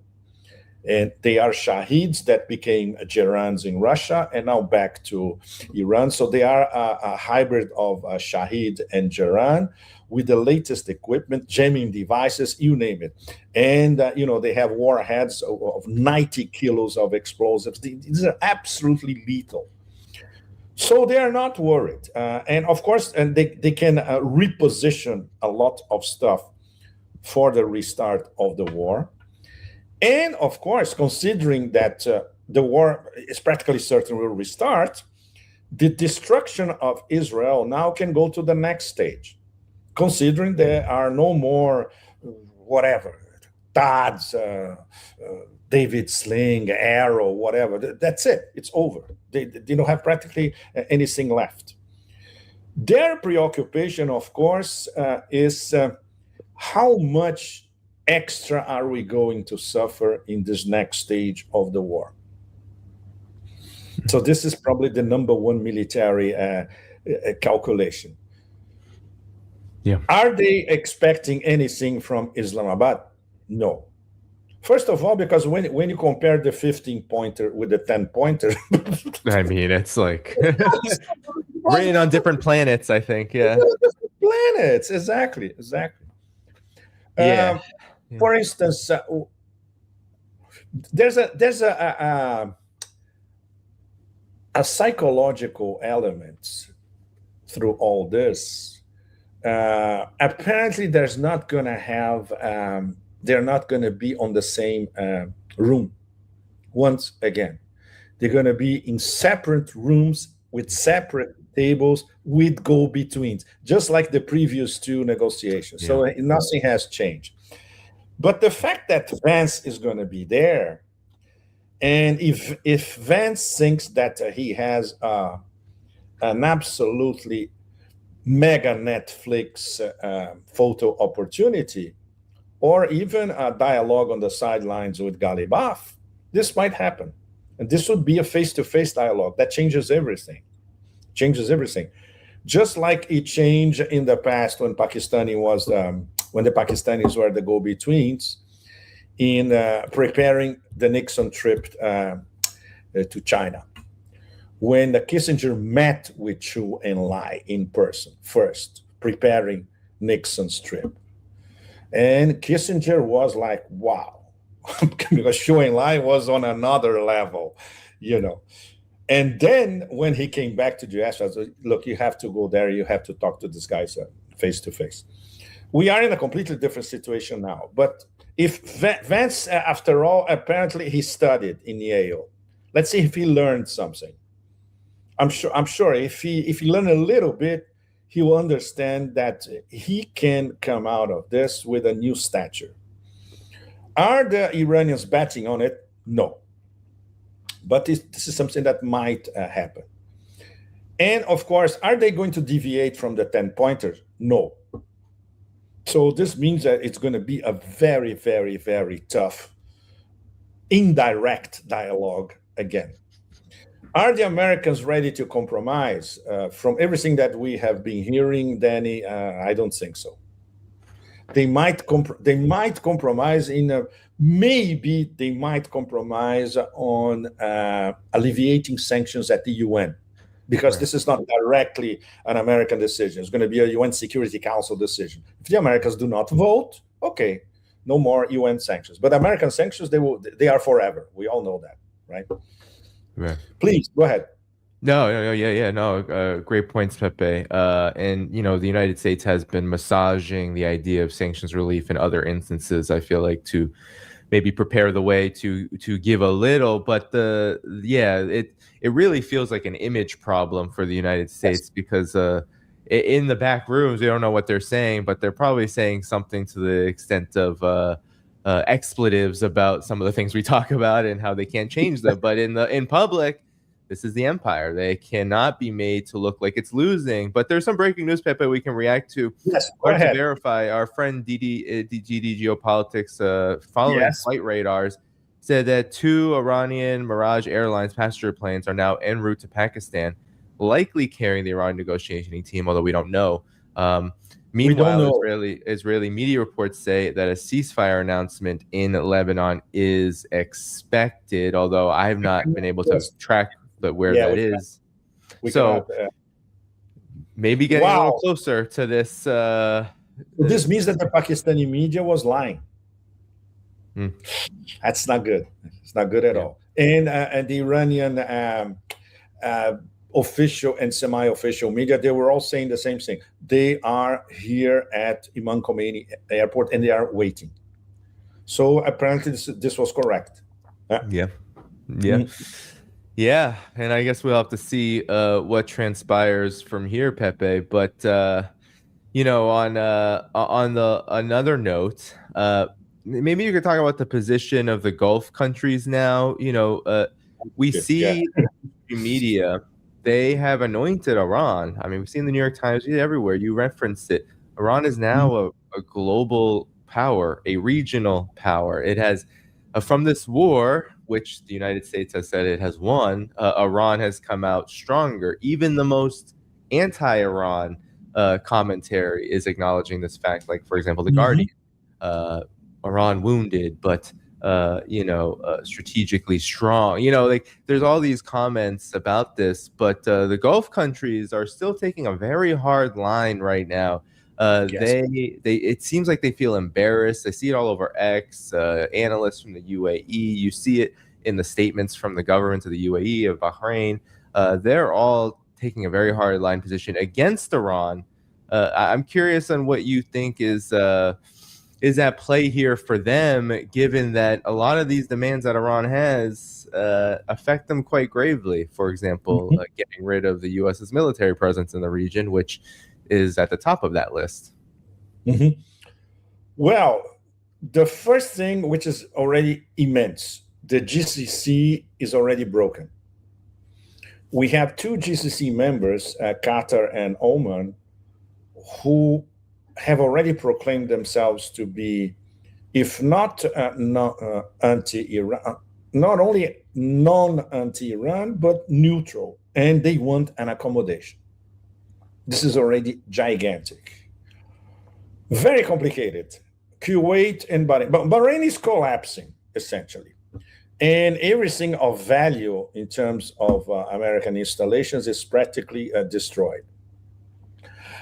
And they are Shahids that became Gerans in Russia and now back to Iran. So they are a hybrid of Shahid and Geran with the latest equipment, jamming devices, you name it. And, they have warheads of 90 kilos of explosives. These are absolutely lethal. So they are not worried. And of course, and they can reposition a lot of stuff for the restart of the war. And of course, considering that the war is practically certain will restart, the destruction of Israel now can go to the next stage, considering there are no more, whatever, TADs, David Sling, Arrow, whatever. That's it. It's over. They don't have practically anything left. Their preoccupation, of course, is how much extra are we going to suffer in this next stage of the war? So this is probably the number one military calculation. Yeah. Are they expecting anything from Islamabad? No. First of all, because when you compare the 15-pointer with the 10-pointer, I mean, it's like rain on different planets, I think. Yeah. Planets, exactly. Yeah. For instance, there's a psychological element through all this. Apparently, they're not going to be on the same room. Once again, they're going to be in separate rooms with separate tables with go-betweens, just like the previous two negotiations. Yeah. So nothing has changed. But the fact that Vance is going to be there, and if Vance thinks that he has an absolutely mega Netflix photo opportunity, or even a dialogue on the sidelines with Galibaf, this might happen. And this would be a face-to-face dialogue that changes everything. Just like it changed in the past when when the Pakistanis were the go-betweens in preparing the Nixon trip to China. When the Kissinger met with Chu and Lai in person first, preparing Nixon's trip. And Kissinger was like, wow, because Chu and Lai was on another level, And then when he came back to the US, I said, look, you have to go there. You have to talk to these guys face to face. We are in a completely different situation now. But if Vance, after all, apparently he studied in Yale. Let's see if he learned something. I'm sure if he learned a little bit, he will understand that he can come out of this with a new stature. Are the Iranians betting on it? No. But this is something that might happen. And of course, are they going to deviate from the 10-pointers? No. So this means that it's going to be a very, very, very tough, indirect dialogue again. Are the Americans ready to compromise? From everything that we have been hearing, Danny, I don't think so. They might compromise maybe they might compromise on alleviating sanctions at the UN, because this is not directly an American decision. It's going to be a UN Security Council decision. If the Americans do not vote, okay, no more UN sanctions. But American sanctions, they are forever. We all know that, right? Right. Please go ahead. No. Great points, Pepe. And the United States has been massaging the idea of sanctions relief in other instances, I feel like, to maybe prepare the way to give a little, but it really feels like an image problem for the United States, because in the back rooms, we don't know what they're saying, but they're probably saying something to the extent of expletives about some of the things we talk about and how they can't change them. But in public, this is the empire. They cannot be made to look like it's losing. But there's some breaking news, Pepe, we can react to. Yes, go ahead. To verify, our friend GD Geopolitics, following flight radars, said that 2 Iranian Mirage Airlines passenger planes are now en route to Pakistan. likely carrying the Iran negotiating team, although we don't know. We Meanwhile, don't know. Israeli media reports say that a ceasefire announcement in Lebanon is expected, although I have not been able to Yes. track where Yeah, that is. we So cannot. maybe getting a little Wow. closer to this. So this means that the Pakistani media was lying. Hmm. That's not good. It's not good at all. And the Iranian official and semi-official media, they were all saying the same thing. They are here at Imam Khomeini Airport and they are waiting. So apparently this was correct. Yeah. Yeah, and I guess we'll have to see what transpires from here, Pepe. But on the another note, maybe you could talk about the position of the Gulf countries now. We see the media, they have anointed Iran. I mean, we've seen the New York Times everywhere. You referenced it. Iran is now a global power, a regional power. It has, from this war, which the United States has said it has won, Iran has come out stronger. Even the most anti-Iran commentary is acknowledging this fact. Like, for example, The Guardian, Iran wounded, but strategically strong. Like there's all these comments about this, but the Gulf countries are still taking a very hard line right now. Yes. It seems like they feel embarrassed. I see it all over X. Analysts from the UAE, you see it in the statements from the governments of the UAE, of Bahrain. They're all taking a very hard line position against Iran. I'm curious on what you think is at play here for them, given that a lot of these demands that Iran has affect them quite gravely. For example, getting rid of the U.S.'s military presence in the region, which is at the top of that list. Well, the first thing, which is already immense, the GCC is already broken. We have two GCC members, Qatar and Oman, who have already proclaimed themselves to be, if not anti-Iran, not only non-anti-Iran, but neutral, and they want an accommodation. This is already gigantic. Very complicated. Kuwait and Bahrain. But Bahrain is collapsing, essentially. And everything of value in terms of American installations is practically destroyed.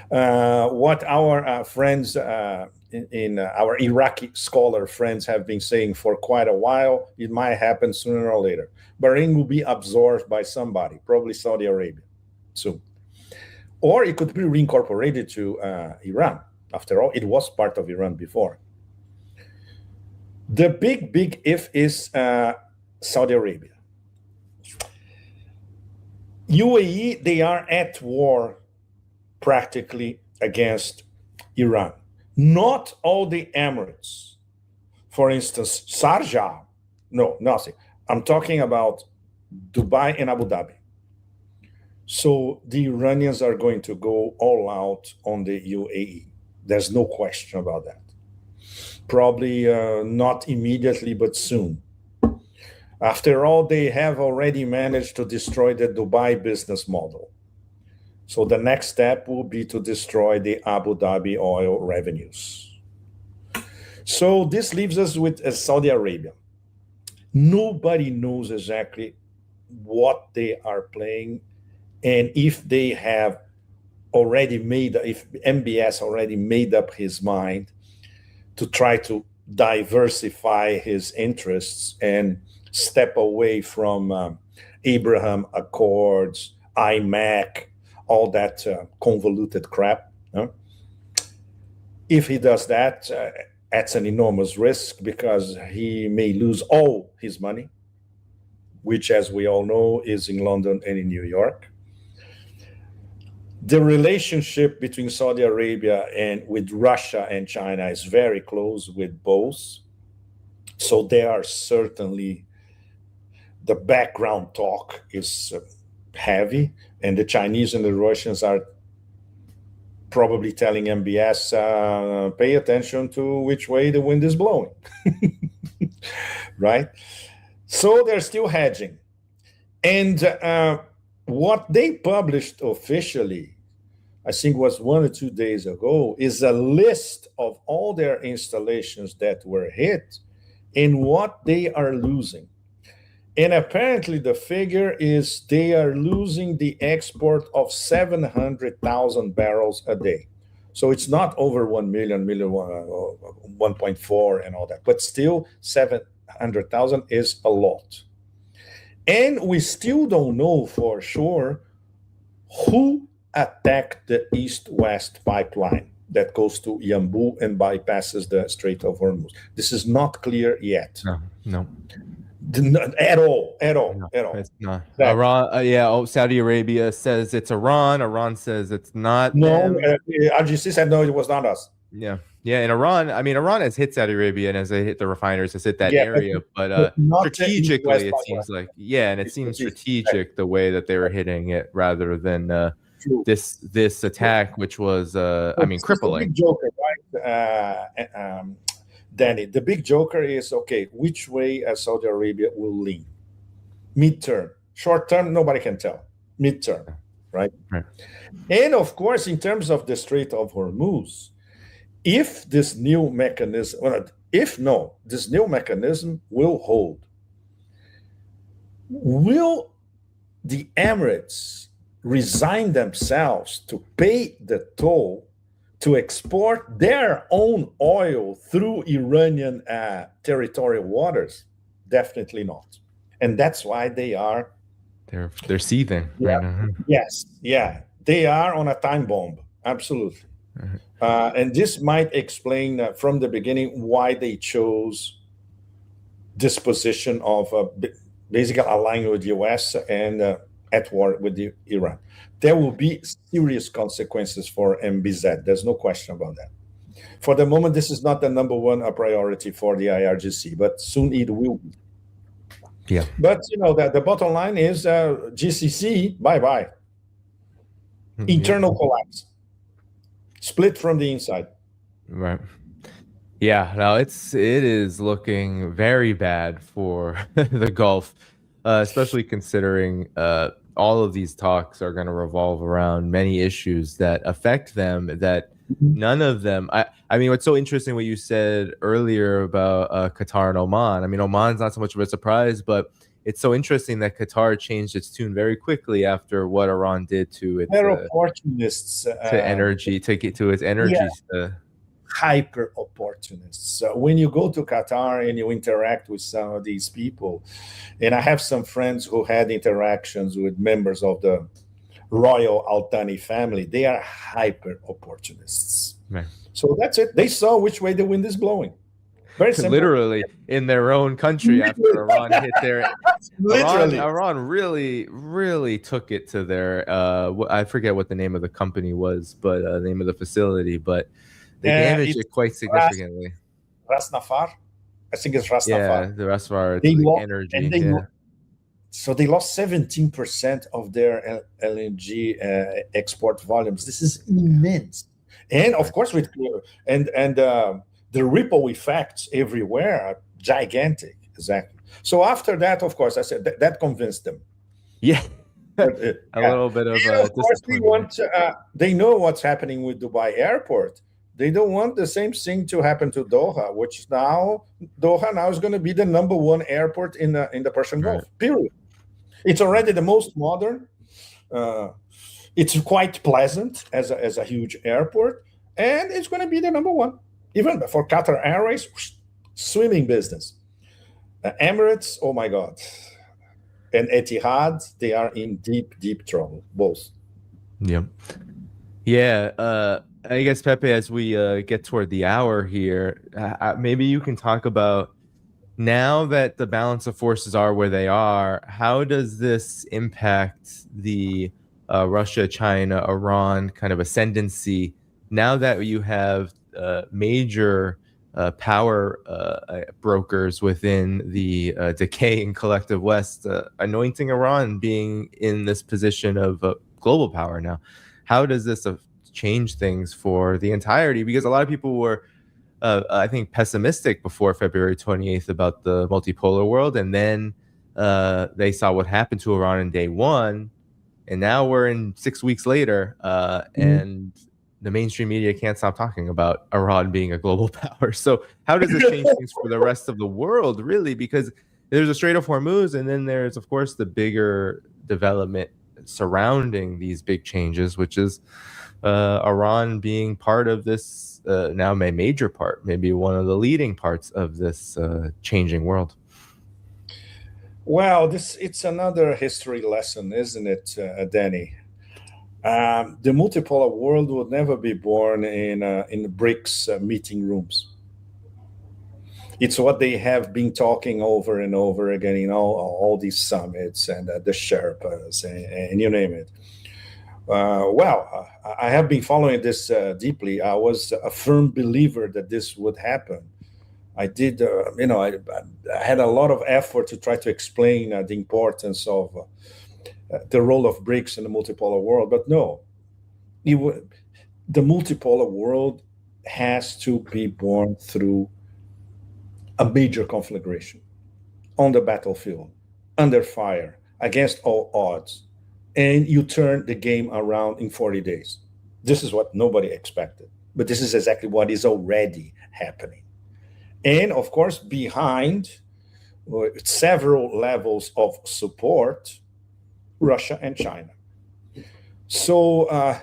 What our friends in our Iraqi scholar friends have been saying for quite a while, it might happen sooner or later. Bahrain will be absorbed by somebody, probably Saudi Arabia, soon. Or it could be reincorporated to Iran. After all, it was part of Iran before. The big if is Saudi Arabia. UAE, they are at war practically against Iran. Not all the Emirates. For instance, Sharjah, no, nothing. I'm talking about Dubai and Abu Dhabi. So the Iranians are going to go all out on the UAE. There's no question about that. Probably not immediately, but soon. After all, they have already managed to destroy the Dubai business model. So the next step will be to destroy the Abu Dhabi oil revenues. So this leaves us with Saudi Arabia. Nobody knows exactly what they are playing, and if they have already if MBS already made up his mind to try to diversify his interests and step away from Abraham Accords, IMAC, all that convoluted crap. If he does that, that's an enormous risk because he may lose all his money, which, as we all know, is in London and in New York. The relationship between Saudi Arabia and with Russia and China is very close with both. So they are certainly, the background talk is heavy, and the Chinese and the Russians are probably telling MBS, pay attention to which way the wind is blowing, right? So they're still hedging. And what they published officially, I think was 1 or 2 days ago, is a list of all their installations that were hit and what they are losing. And apparently the figure is they are losing the export of 700,000 barrels a day. So it's not over 1 million, 1.4 and all that, but still 700,000 is a lot. And we still don't know for sure who attacked the east-west pipeline that goes to Yanbu and bypasses the Strait of Hormuz. This is not clear yet. No. At all. No, it's not. Iran, Saudi Arabia says it's Iran. Iran says it's not. No, RGC said no, it was not us. Yeah. And Iran has hit Saudi Arabia, and as they hit the refiners, has hit that area. But strategically, it seems like, and it seems strategic the way that they were hitting it rather than this attack, which was, crippling. The big joker, right? Danny, the big joker is, okay, which way Saudi Arabia will lean? Midterm. Short term, nobody can tell. Midterm, right? And of course, in terms of the Strait of Hormuz, if this new mechanism, this new mechanism will hold, will the Emirates resign themselves to pay the toll to export their own oil through Iranian territorial waters? Definitely not. And that's why they're seething. Yeah. Yes. Yeah. They are on a time bomb. Absolutely. And this might explain from the beginning why they chose this position of basically aligning with the US and at war with Iran. There will be serious consequences for MBZ. There's no question about that. For the moment, this is not the number one priority for the IRGC, but soon it will be. Yeah. But the bottom line is GCC, bye-bye. Internal collapse. Split from the inside. Right. Yeah, no, it is looking very bad for the Gulf, especially considering all of these talks are going to revolve around many issues that affect them, that none of them, I mean, what's so interesting what you said earlier about Qatar and Oman. I mean, Oman's not so much of a surprise, but it's so interesting that Qatar changed its tune very quickly after what Iran did to its opportunists to energy, to get to its energy. Hyper opportunists. So when you go to Qatar and you interact with some of these people, and I have some friends who had interactions with members of the Royal Al Thani family, they are hyper opportunists. Right. So that's it. They saw which way the wind is blowing. Very simple. Literally in their own country after Iran hit their Iran really took it to their I forget what the name of the company was, but the name of the facility, but they damaged it quite significantly. Ras Nafar? I think it's Ras Nafar. Yeah, the Rasfar energy. So they lost 17% of their LNG export volumes. This is immense. And of course, the ripple effects everywhere are gigantic. Exactly. So after that, of course, I said that convinced them. Yeah. A little bit of of course, they know what's happening with Dubai Airport. They don't want the same thing to happen to Doha, which Doha now is going to be the number one airport in the Persian Gulf. Period. It's already the most modern. It's quite pleasant as a huge airport, and it's going to be the number one. Even for Qatar Airways, swimming business. Emirates, oh my God. And Etihad, they are in deep, deep trouble, both. Yep. Yeah. I guess, Pepe, as we get toward the hour here, maybe you can talk about, now that the balance of forces are where they are, how does this impact the Russia, China, Iran kind of ascendancy now that you have major power brokers within the decaying collective West anointing Iran being in this position of global power now? How does this change things for the entirety? Because a lot of people were, I think, pessimistic before February 28th about the multipolar world, and then they saw what happened to Iran in day one, And now we're in 6 weeks later, and the mainstream media can't stop talking about Iran being a global power. So how does this change things for the rest of the world, really? Because there's a Strait of Hormuz, and then there's, of course, the bigger development surrounding these big changes, which is Iran being part of this, now a major part, maybe one of the leading parts of this changing world. Well, it's another history lesson, isn't it, Danny? The multipolar world would never be born in BRICS meeting rooms. It's what they have been talking over and over again in all these summits and the Sherpas and you name it. I have been following this deeply. I was a firm believer that this would happen. I did, I had a lot of effort to try to explain the importance of the role of BRICS in the multipolar world. But no, the multipolar world has to be born through a major conflagration on the battlefield, under fire, against all odds. And you turn the game around in 40 days. This is what nobody expected. But this is exactly what is already happening. And of course, behind several levels of support, Russia and China. So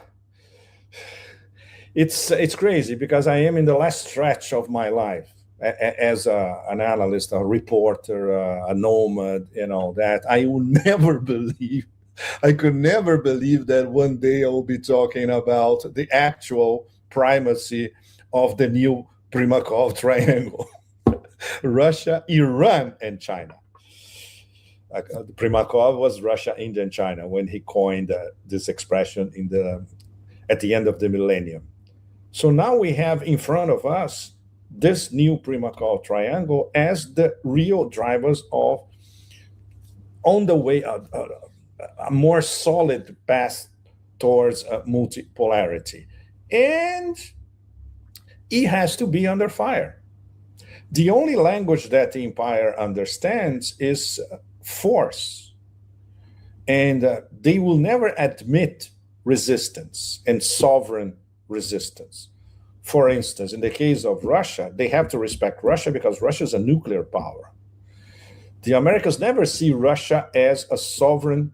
it's crazy because I am in the last stretch of my life as an analyst, a reporter, a nomad, that I will never believe. I could never believe that one day I will be talking about the actual primacy of the new Primakov triangle. Russia, Iran, and China. Primakov was Russia, India, and China when he coined this expression at the end of the millennium. So now we have in front of us this new Primakov triangle as the real drivers of on the way a more solid path towards multipolarity. And it has to be under fire. The only language that the empire understands is force. And they will admit admit resistance and sovereign resistance. For instance, in the case of Russia, they have to respect Russia because Russia is a nuclear power. The Americans never see Russia as a sovereign,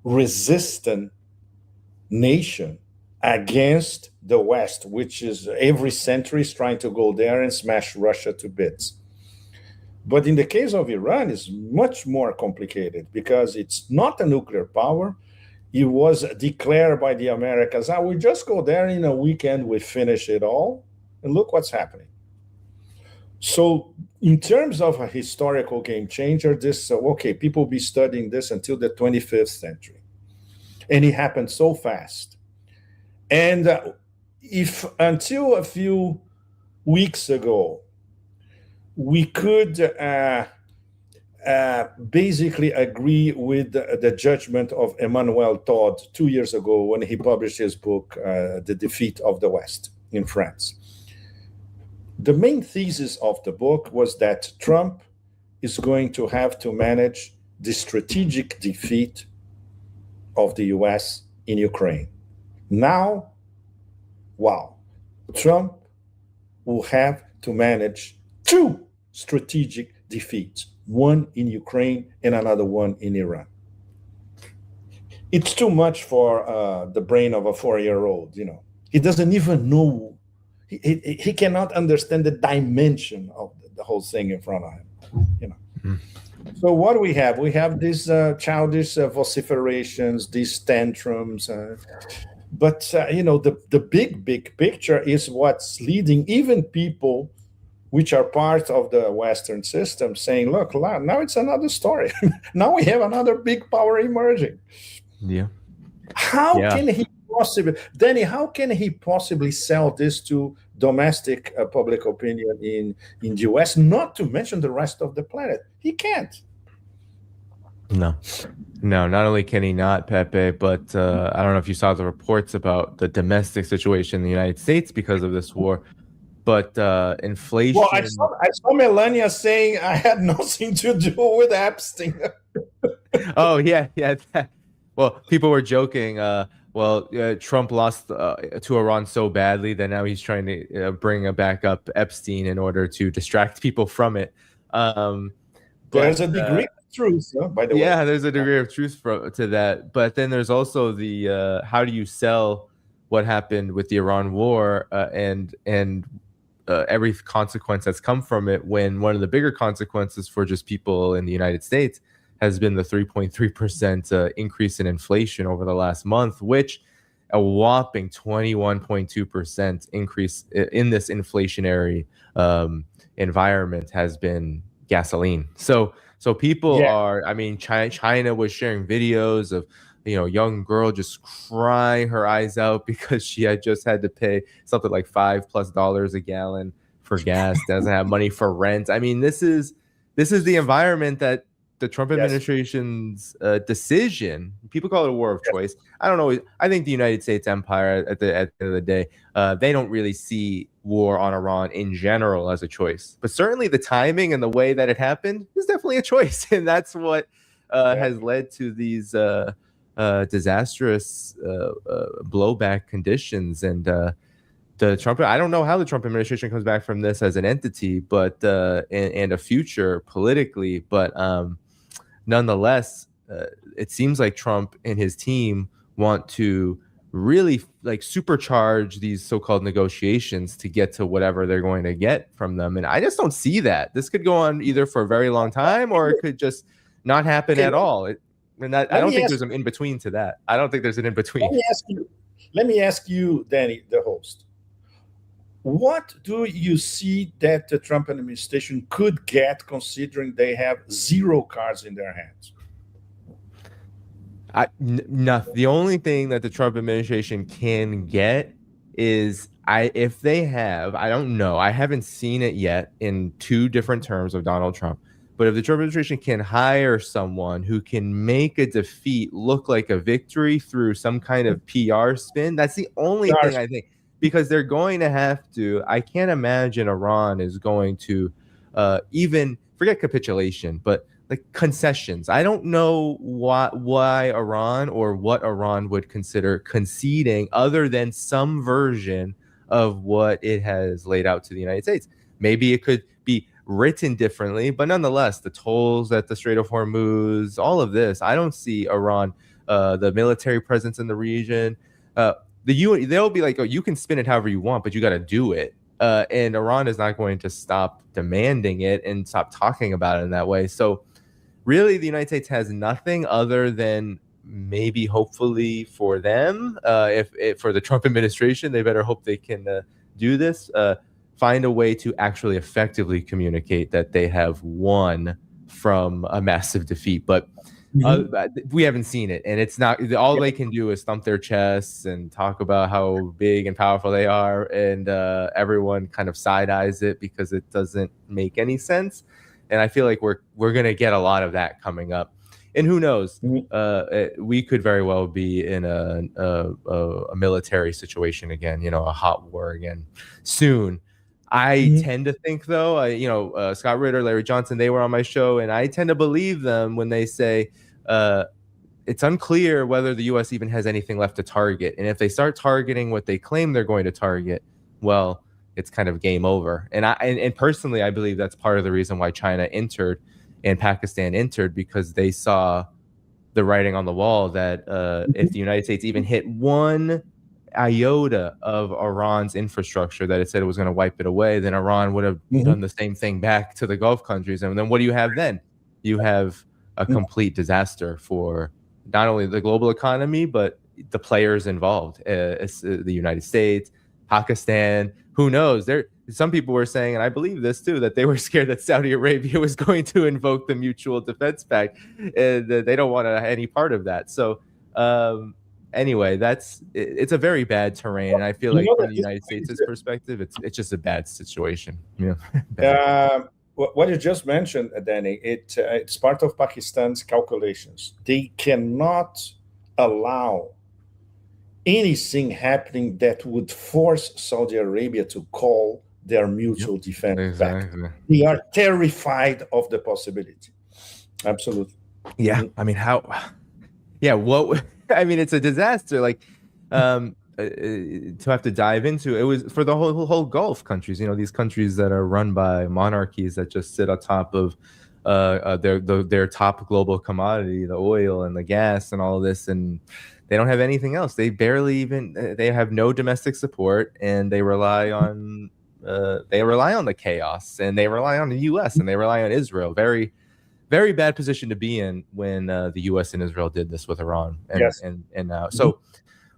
resistant nation against the West, which is every century is trying to go there and smash Russia to bits. But in the case of Iran, it's much more complicated because it's not a nuclear power. It was declared by the Americans, we just go there in a weekend, we finish it all, and look what's happening. So in terms of a historical game changer, people will be studying this until the 25th century. And it happened so fast. And if until a few weeks ago, we could basically agree with the judgment of Emmanuel Todd 2 years ago when he published his book, The Defeat of the West in France. The main thesis of the book was that Trump is going to have to manage the strategic defeat of the US in Ukraine. Now, Trump will have to manage two strategic defeats, one in Ukraine and another one in Iran. It's too much for the brain of a 4-year-old, He doesn't even know, he cannot understand the dimension of the whole thing in front of him, So what do we have? We have these childish vociferations, these tantrums, but the big picture is what's leading even people which are part of the Western system saying, look, now it's another story. Now we have another big power emerging. Yeah. How can he possibly, Danny, how can he possibly sell this to domestic public opinion in the US, not to mention the rest of the planet? He can't. No, not only can he not, Pepe, but I don't know if you saw the reports about the domestic situation in the United States because of this war, but inflation. Well, I saw Melania saying I had nothing to do with Epstein. Oh, yeah. Well, people were joking. Trump lost to Iran so badly that now he's trying to bring back up Epstein in order to distract people from it. There's a degree of truth, by the way. Yeah, there's a degree of truth to that. But then there's also the how do you sell what happened with the Iran war and every consequence that's come from it, when one of the bigger consequences for just people in the United States has been the 3.3% increase in inflation over the last month, which a whopping 21.2% increase in this inflationary environment has been gasoline. So people are, I mean, China was sharing videos of, young girl just crying her eyes out because she had just had to pay something like $5+ a gallon for gas, doesn't have money for rent. I mean, this is the environment that the Trump administration's decision, people call it a war of choice. I don't know. I think the United States empire at the end of the day, they don't really see war on Iran in general as a choice, but certainly the timing and the way that it happened is definitely a choice. And that's what has led to these disastrous blowback conditions. And the Trump, I don't know how the Trump administration comes back from this as an entity, but and a future politically, but nonetheless, it seems like Trump and his team want to really like supercharge these so-called negotiations to get to whatever they're going to get from them. And I just don't see that. This could go on either for a very long time, or it could just not happen at all. I don't think there's an in-between to that. I don't think there's an in-between. Let me ask you, Danny, the host. What do you see that the Trump administration could get, considering they have zero cards in their hands? The only thing that the Trump administration can get is if they have, I don't know, I haven't seen it yet in two different terms of Donald Trump, but if the Trump administration can hire someone who can make a defeat look like a victory through some kind of PR spin, that's the only thing I think, because they're going to have to. I can't imagine Iran is going to even forget capitulation, but like concessions. I don't know why Iran or what Iran would consider conceding other than some version of what it has laid out to the United States. Maybe it could be written differently, but nonetheless, the tolls at the Strait of Hormuz, all of this, I don't see Iran, the military presence in the region. They'll be like, oh, you can spin it however you want, but you got to do it. And Iran is not going to stop demanding it and stop talking about it in that way. So really, the United States has nothing other than maybe, hopefully for them, if for the Trump administration, they better hope they can do this, find a way to actually effectively communicate that they have won from a massive defeat. But we haven't seen it, and it's not all they can do is thump their chests and talk about how big and powerful they are, and everyone kind of side eyes it because it doesn't make any sense. And I feel like we're gonna get a lot of that coming up. And who knows? We could very well be in a military situation again, a hot war again soon. I tend to think, though, Scott Ritter, Larry Johnson, they were on my show, and I tend to believe them when they say it's unclear whether the U.S. even has anything left to target. And if they start targeting what they claim they're going to target, well, it's kind of game over. And personally, I believe that's part of the reason why China entered and Pakistan entered, because they saw the writing on the wall that if the United States even hit one iota of Iran's infrastructure that it said it was going to wipe it away, then Iran would have done the same thing back to the Gulf countries. And then what do you have then? You have a complete disaster for not only the global economy, but the players involved. It's the United States, Pakistan, who knows? Some people were saying, and I believe this too, that they were scared that Saudi Arabia was going to invoke the Mutual Defense Pact, and they don't want any part of that. So anyway, it's a very bad terrain, and I feel like from the United States' perspective, it's just a bad situation. What you just mentioned, Danny, it's part of Pakistan's calculations. They cannot allow anything happening that would force Saudi Arabia to call their mutual defense back. They are terrified of the possibility. Absolutely. Yeah. I mean, yeah, what I mean, it's a disaster. Like, to have to dive into it was for the whole Gulf countries. You know, these countries that are run by monarchies that just sit on top of their top global commodity, the oil and the gas and all of this, and they don't have anything else. They barely even they have no domestic support, and they rely on the chaos, and they rely on the U.S. and they rely on Israel. Very, very bad position to be in when the U.S. and Israel did this with Iran. And, yes. And now, so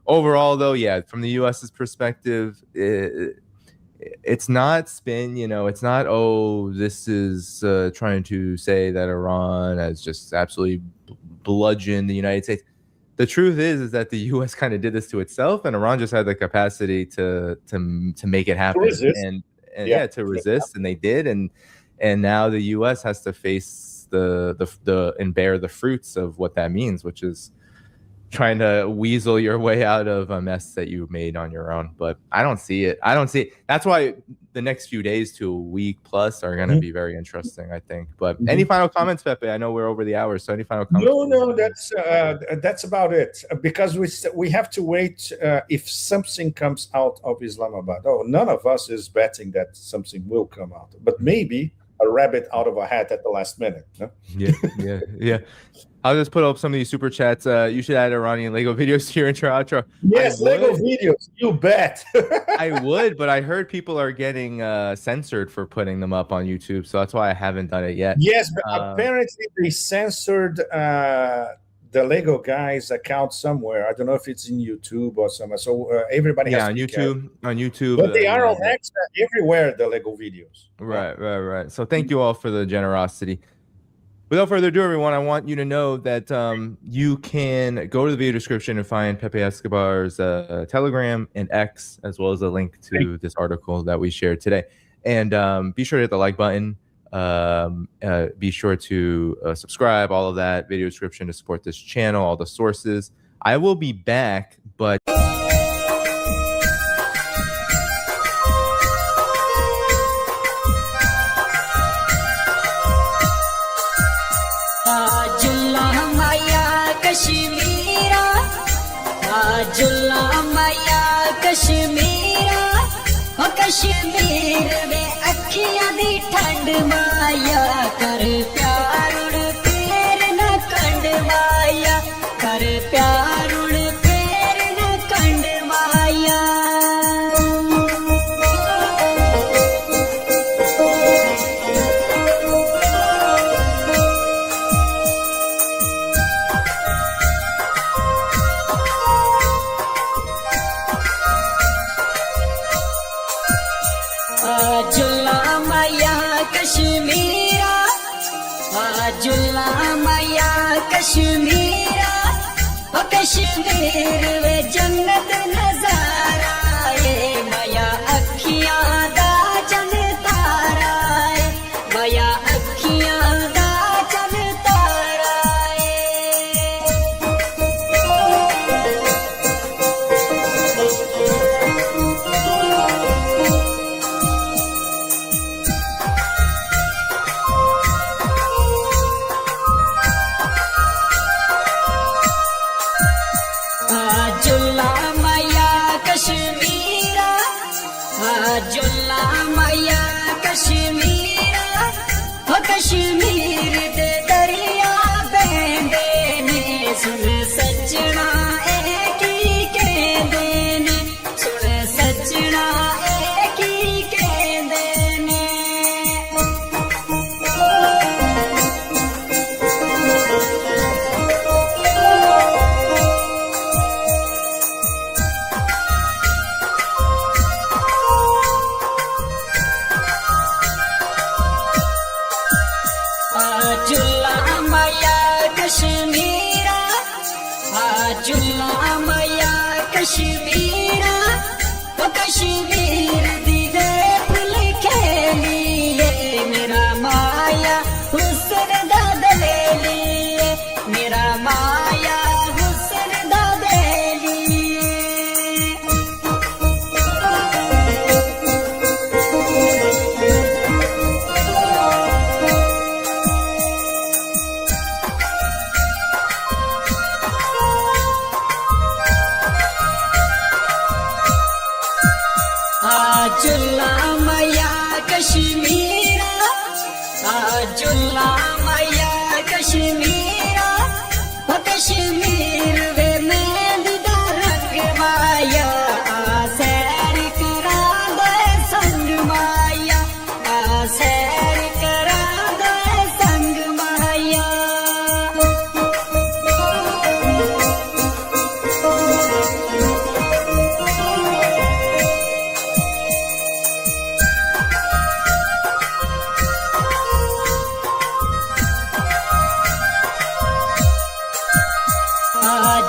overall, though, yeah, from the U.S.'s perspective, it's not spin. You know, it's not, oh, this is trying to say that Iran has just absolutely bludgeoned the United States. The truth is that the U.S. kind of did this to itself, and Iran just had the capacity to make it happen, and to resist, and they did, and now the U.S. has to face the and bear the fruits of what that means, which is trying to weasel your way out of a mess that you made on your own. But I don't see it. That's why the next few days to a week plus are going to be very interesting, I think. But any final comments, Pepe? I know we're over the hour, so any final comments? No, that's about it. Because we have to wait if something comes out of Islamabad. Oh, none of us is betting that something will come out, but maybe a rabbit out of a hat at the last minute. No? Yeah. I'll just put up some of these super chats. You should add Iranian Lego videos to your intro outro. Yes, Lego videos. You bet. I would, but I heard people are getting censored for putting them up on YouTube, so that's why I haven't done it yet. Yes, but apparently they censored the Lego guys' account somewhere. I don't know if it's in YouTube or somewhere. So everybody has on YouTube. On YouTube, but they are on X everywhere. The Lego videos. Right. So thank you all for the generosity. Without further ado, everyone, I want you to know that you can go to the video description and find Pepe Escobar's Telegram and X, as well as a link to this article that we shared today. And be sure to hit the like button. Be sure to subscribe, all of that, video description to support this channel, all the sources. I will be back, but... Kashmir में अखियां दी ठंड माया कर प्यार उड़ फेर न कंड माया कर प्यार उड़ फेर न कंड माया कश्मीरा ओ कश्मीर वे जन्नत नजारा है माया अखियां दा चन तारा है माया अखियां दा चन तारा कश्मीर दे दरिया बहंदे ने सुन सजना एक ही कहंदे ने सुन सजना एक ही कहंदे ने कश्मीरा ओ कश्मीर दी फुल खेलिए मेरा माया हुस्न दा दलेलिए मेरा माया हुस्न दा दलेलिए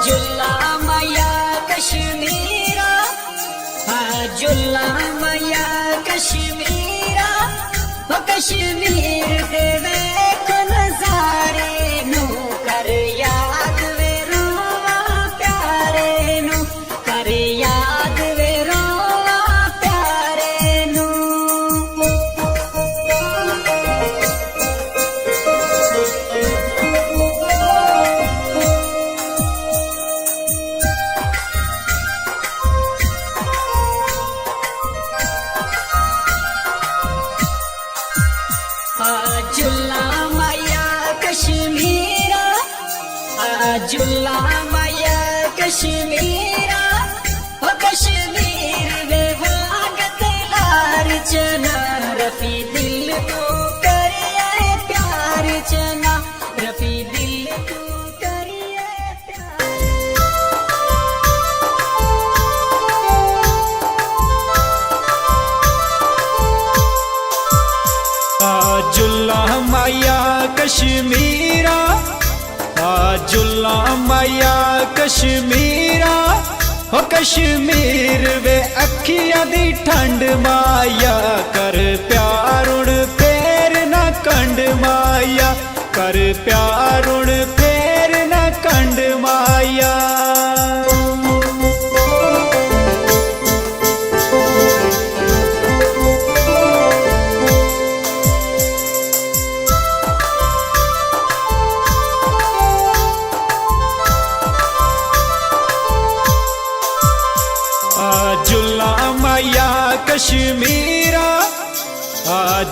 जुल्ला माया कश्मीरा जुल्ला माया कश्मीरा ओ कश्मीर देवे को नजारे नु कर याद वे रोवा प्यारे नु कर याद वे रोवा प्यारे नु जुल्ला माया कश्मीरा जुल्ला माया कश्मीरा ओ कश्मीर वे भागत लार चना रफी दिल को करिए प्यार चना रफी दिल को करिए जुल्ला माया कश्मीरा जुल्ला माया कश्मीरा हो कश्मीर वे अखियां दी ठंड माया कर प्यार उड़ फेर न कंड माया कर प्यार उड़ फेर न कंड माया जुल्ला माया कश्मीरा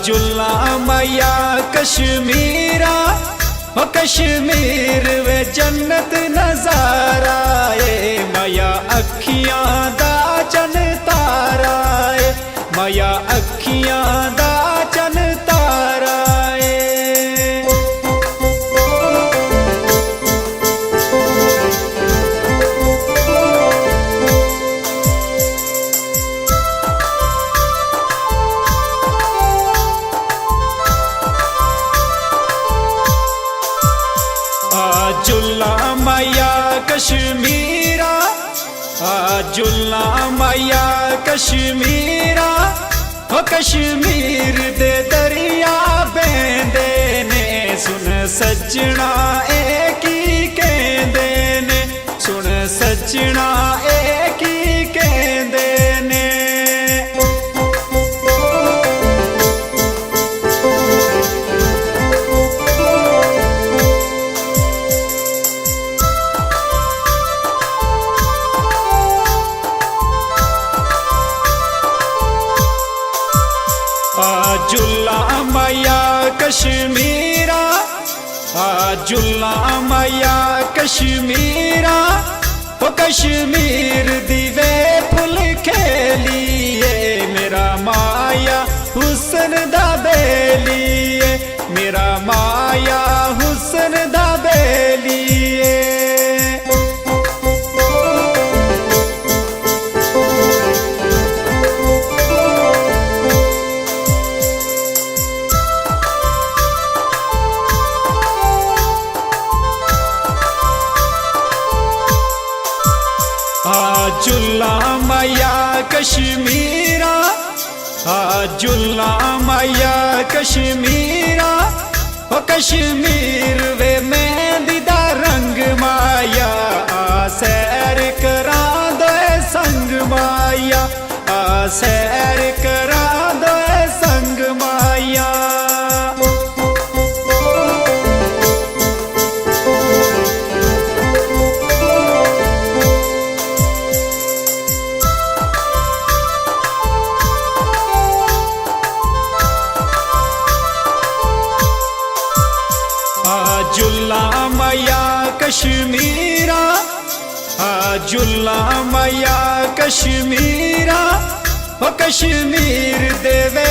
जुल्ला माया कश्मीरा हो कश्मीर वे जन्नत नजारा ए माया अखियां दा चन तारा ए माया अखियां दा चन तारा ए जुल्ला माया कश्मीरा जुल्ला माया कश्मीरा हो कश्मीर दे दरिया बेंदे ने सुन सजना एक ही कहंदे ने सुन सजना एक ही कहंदे ने जुल्ला माया कश्मीरा जुल्ला माया कश्मीरा ओ कश्मीर दिवे फुल खेलिए मेरा माया हुस्न दा बेलिए मेरा माया हुस्न दा बेलिए जुल्ला माया कश्मीरा जुल्ला माया कश्मीरा ओ कश्मीर वे मेहंदी दा रंग माया सैर करा दो संग माया सैर करा दो संग माया जुल्ला माया कश्मीरा जुल्ला माया कश्मीरा ओ कश्मीर देवे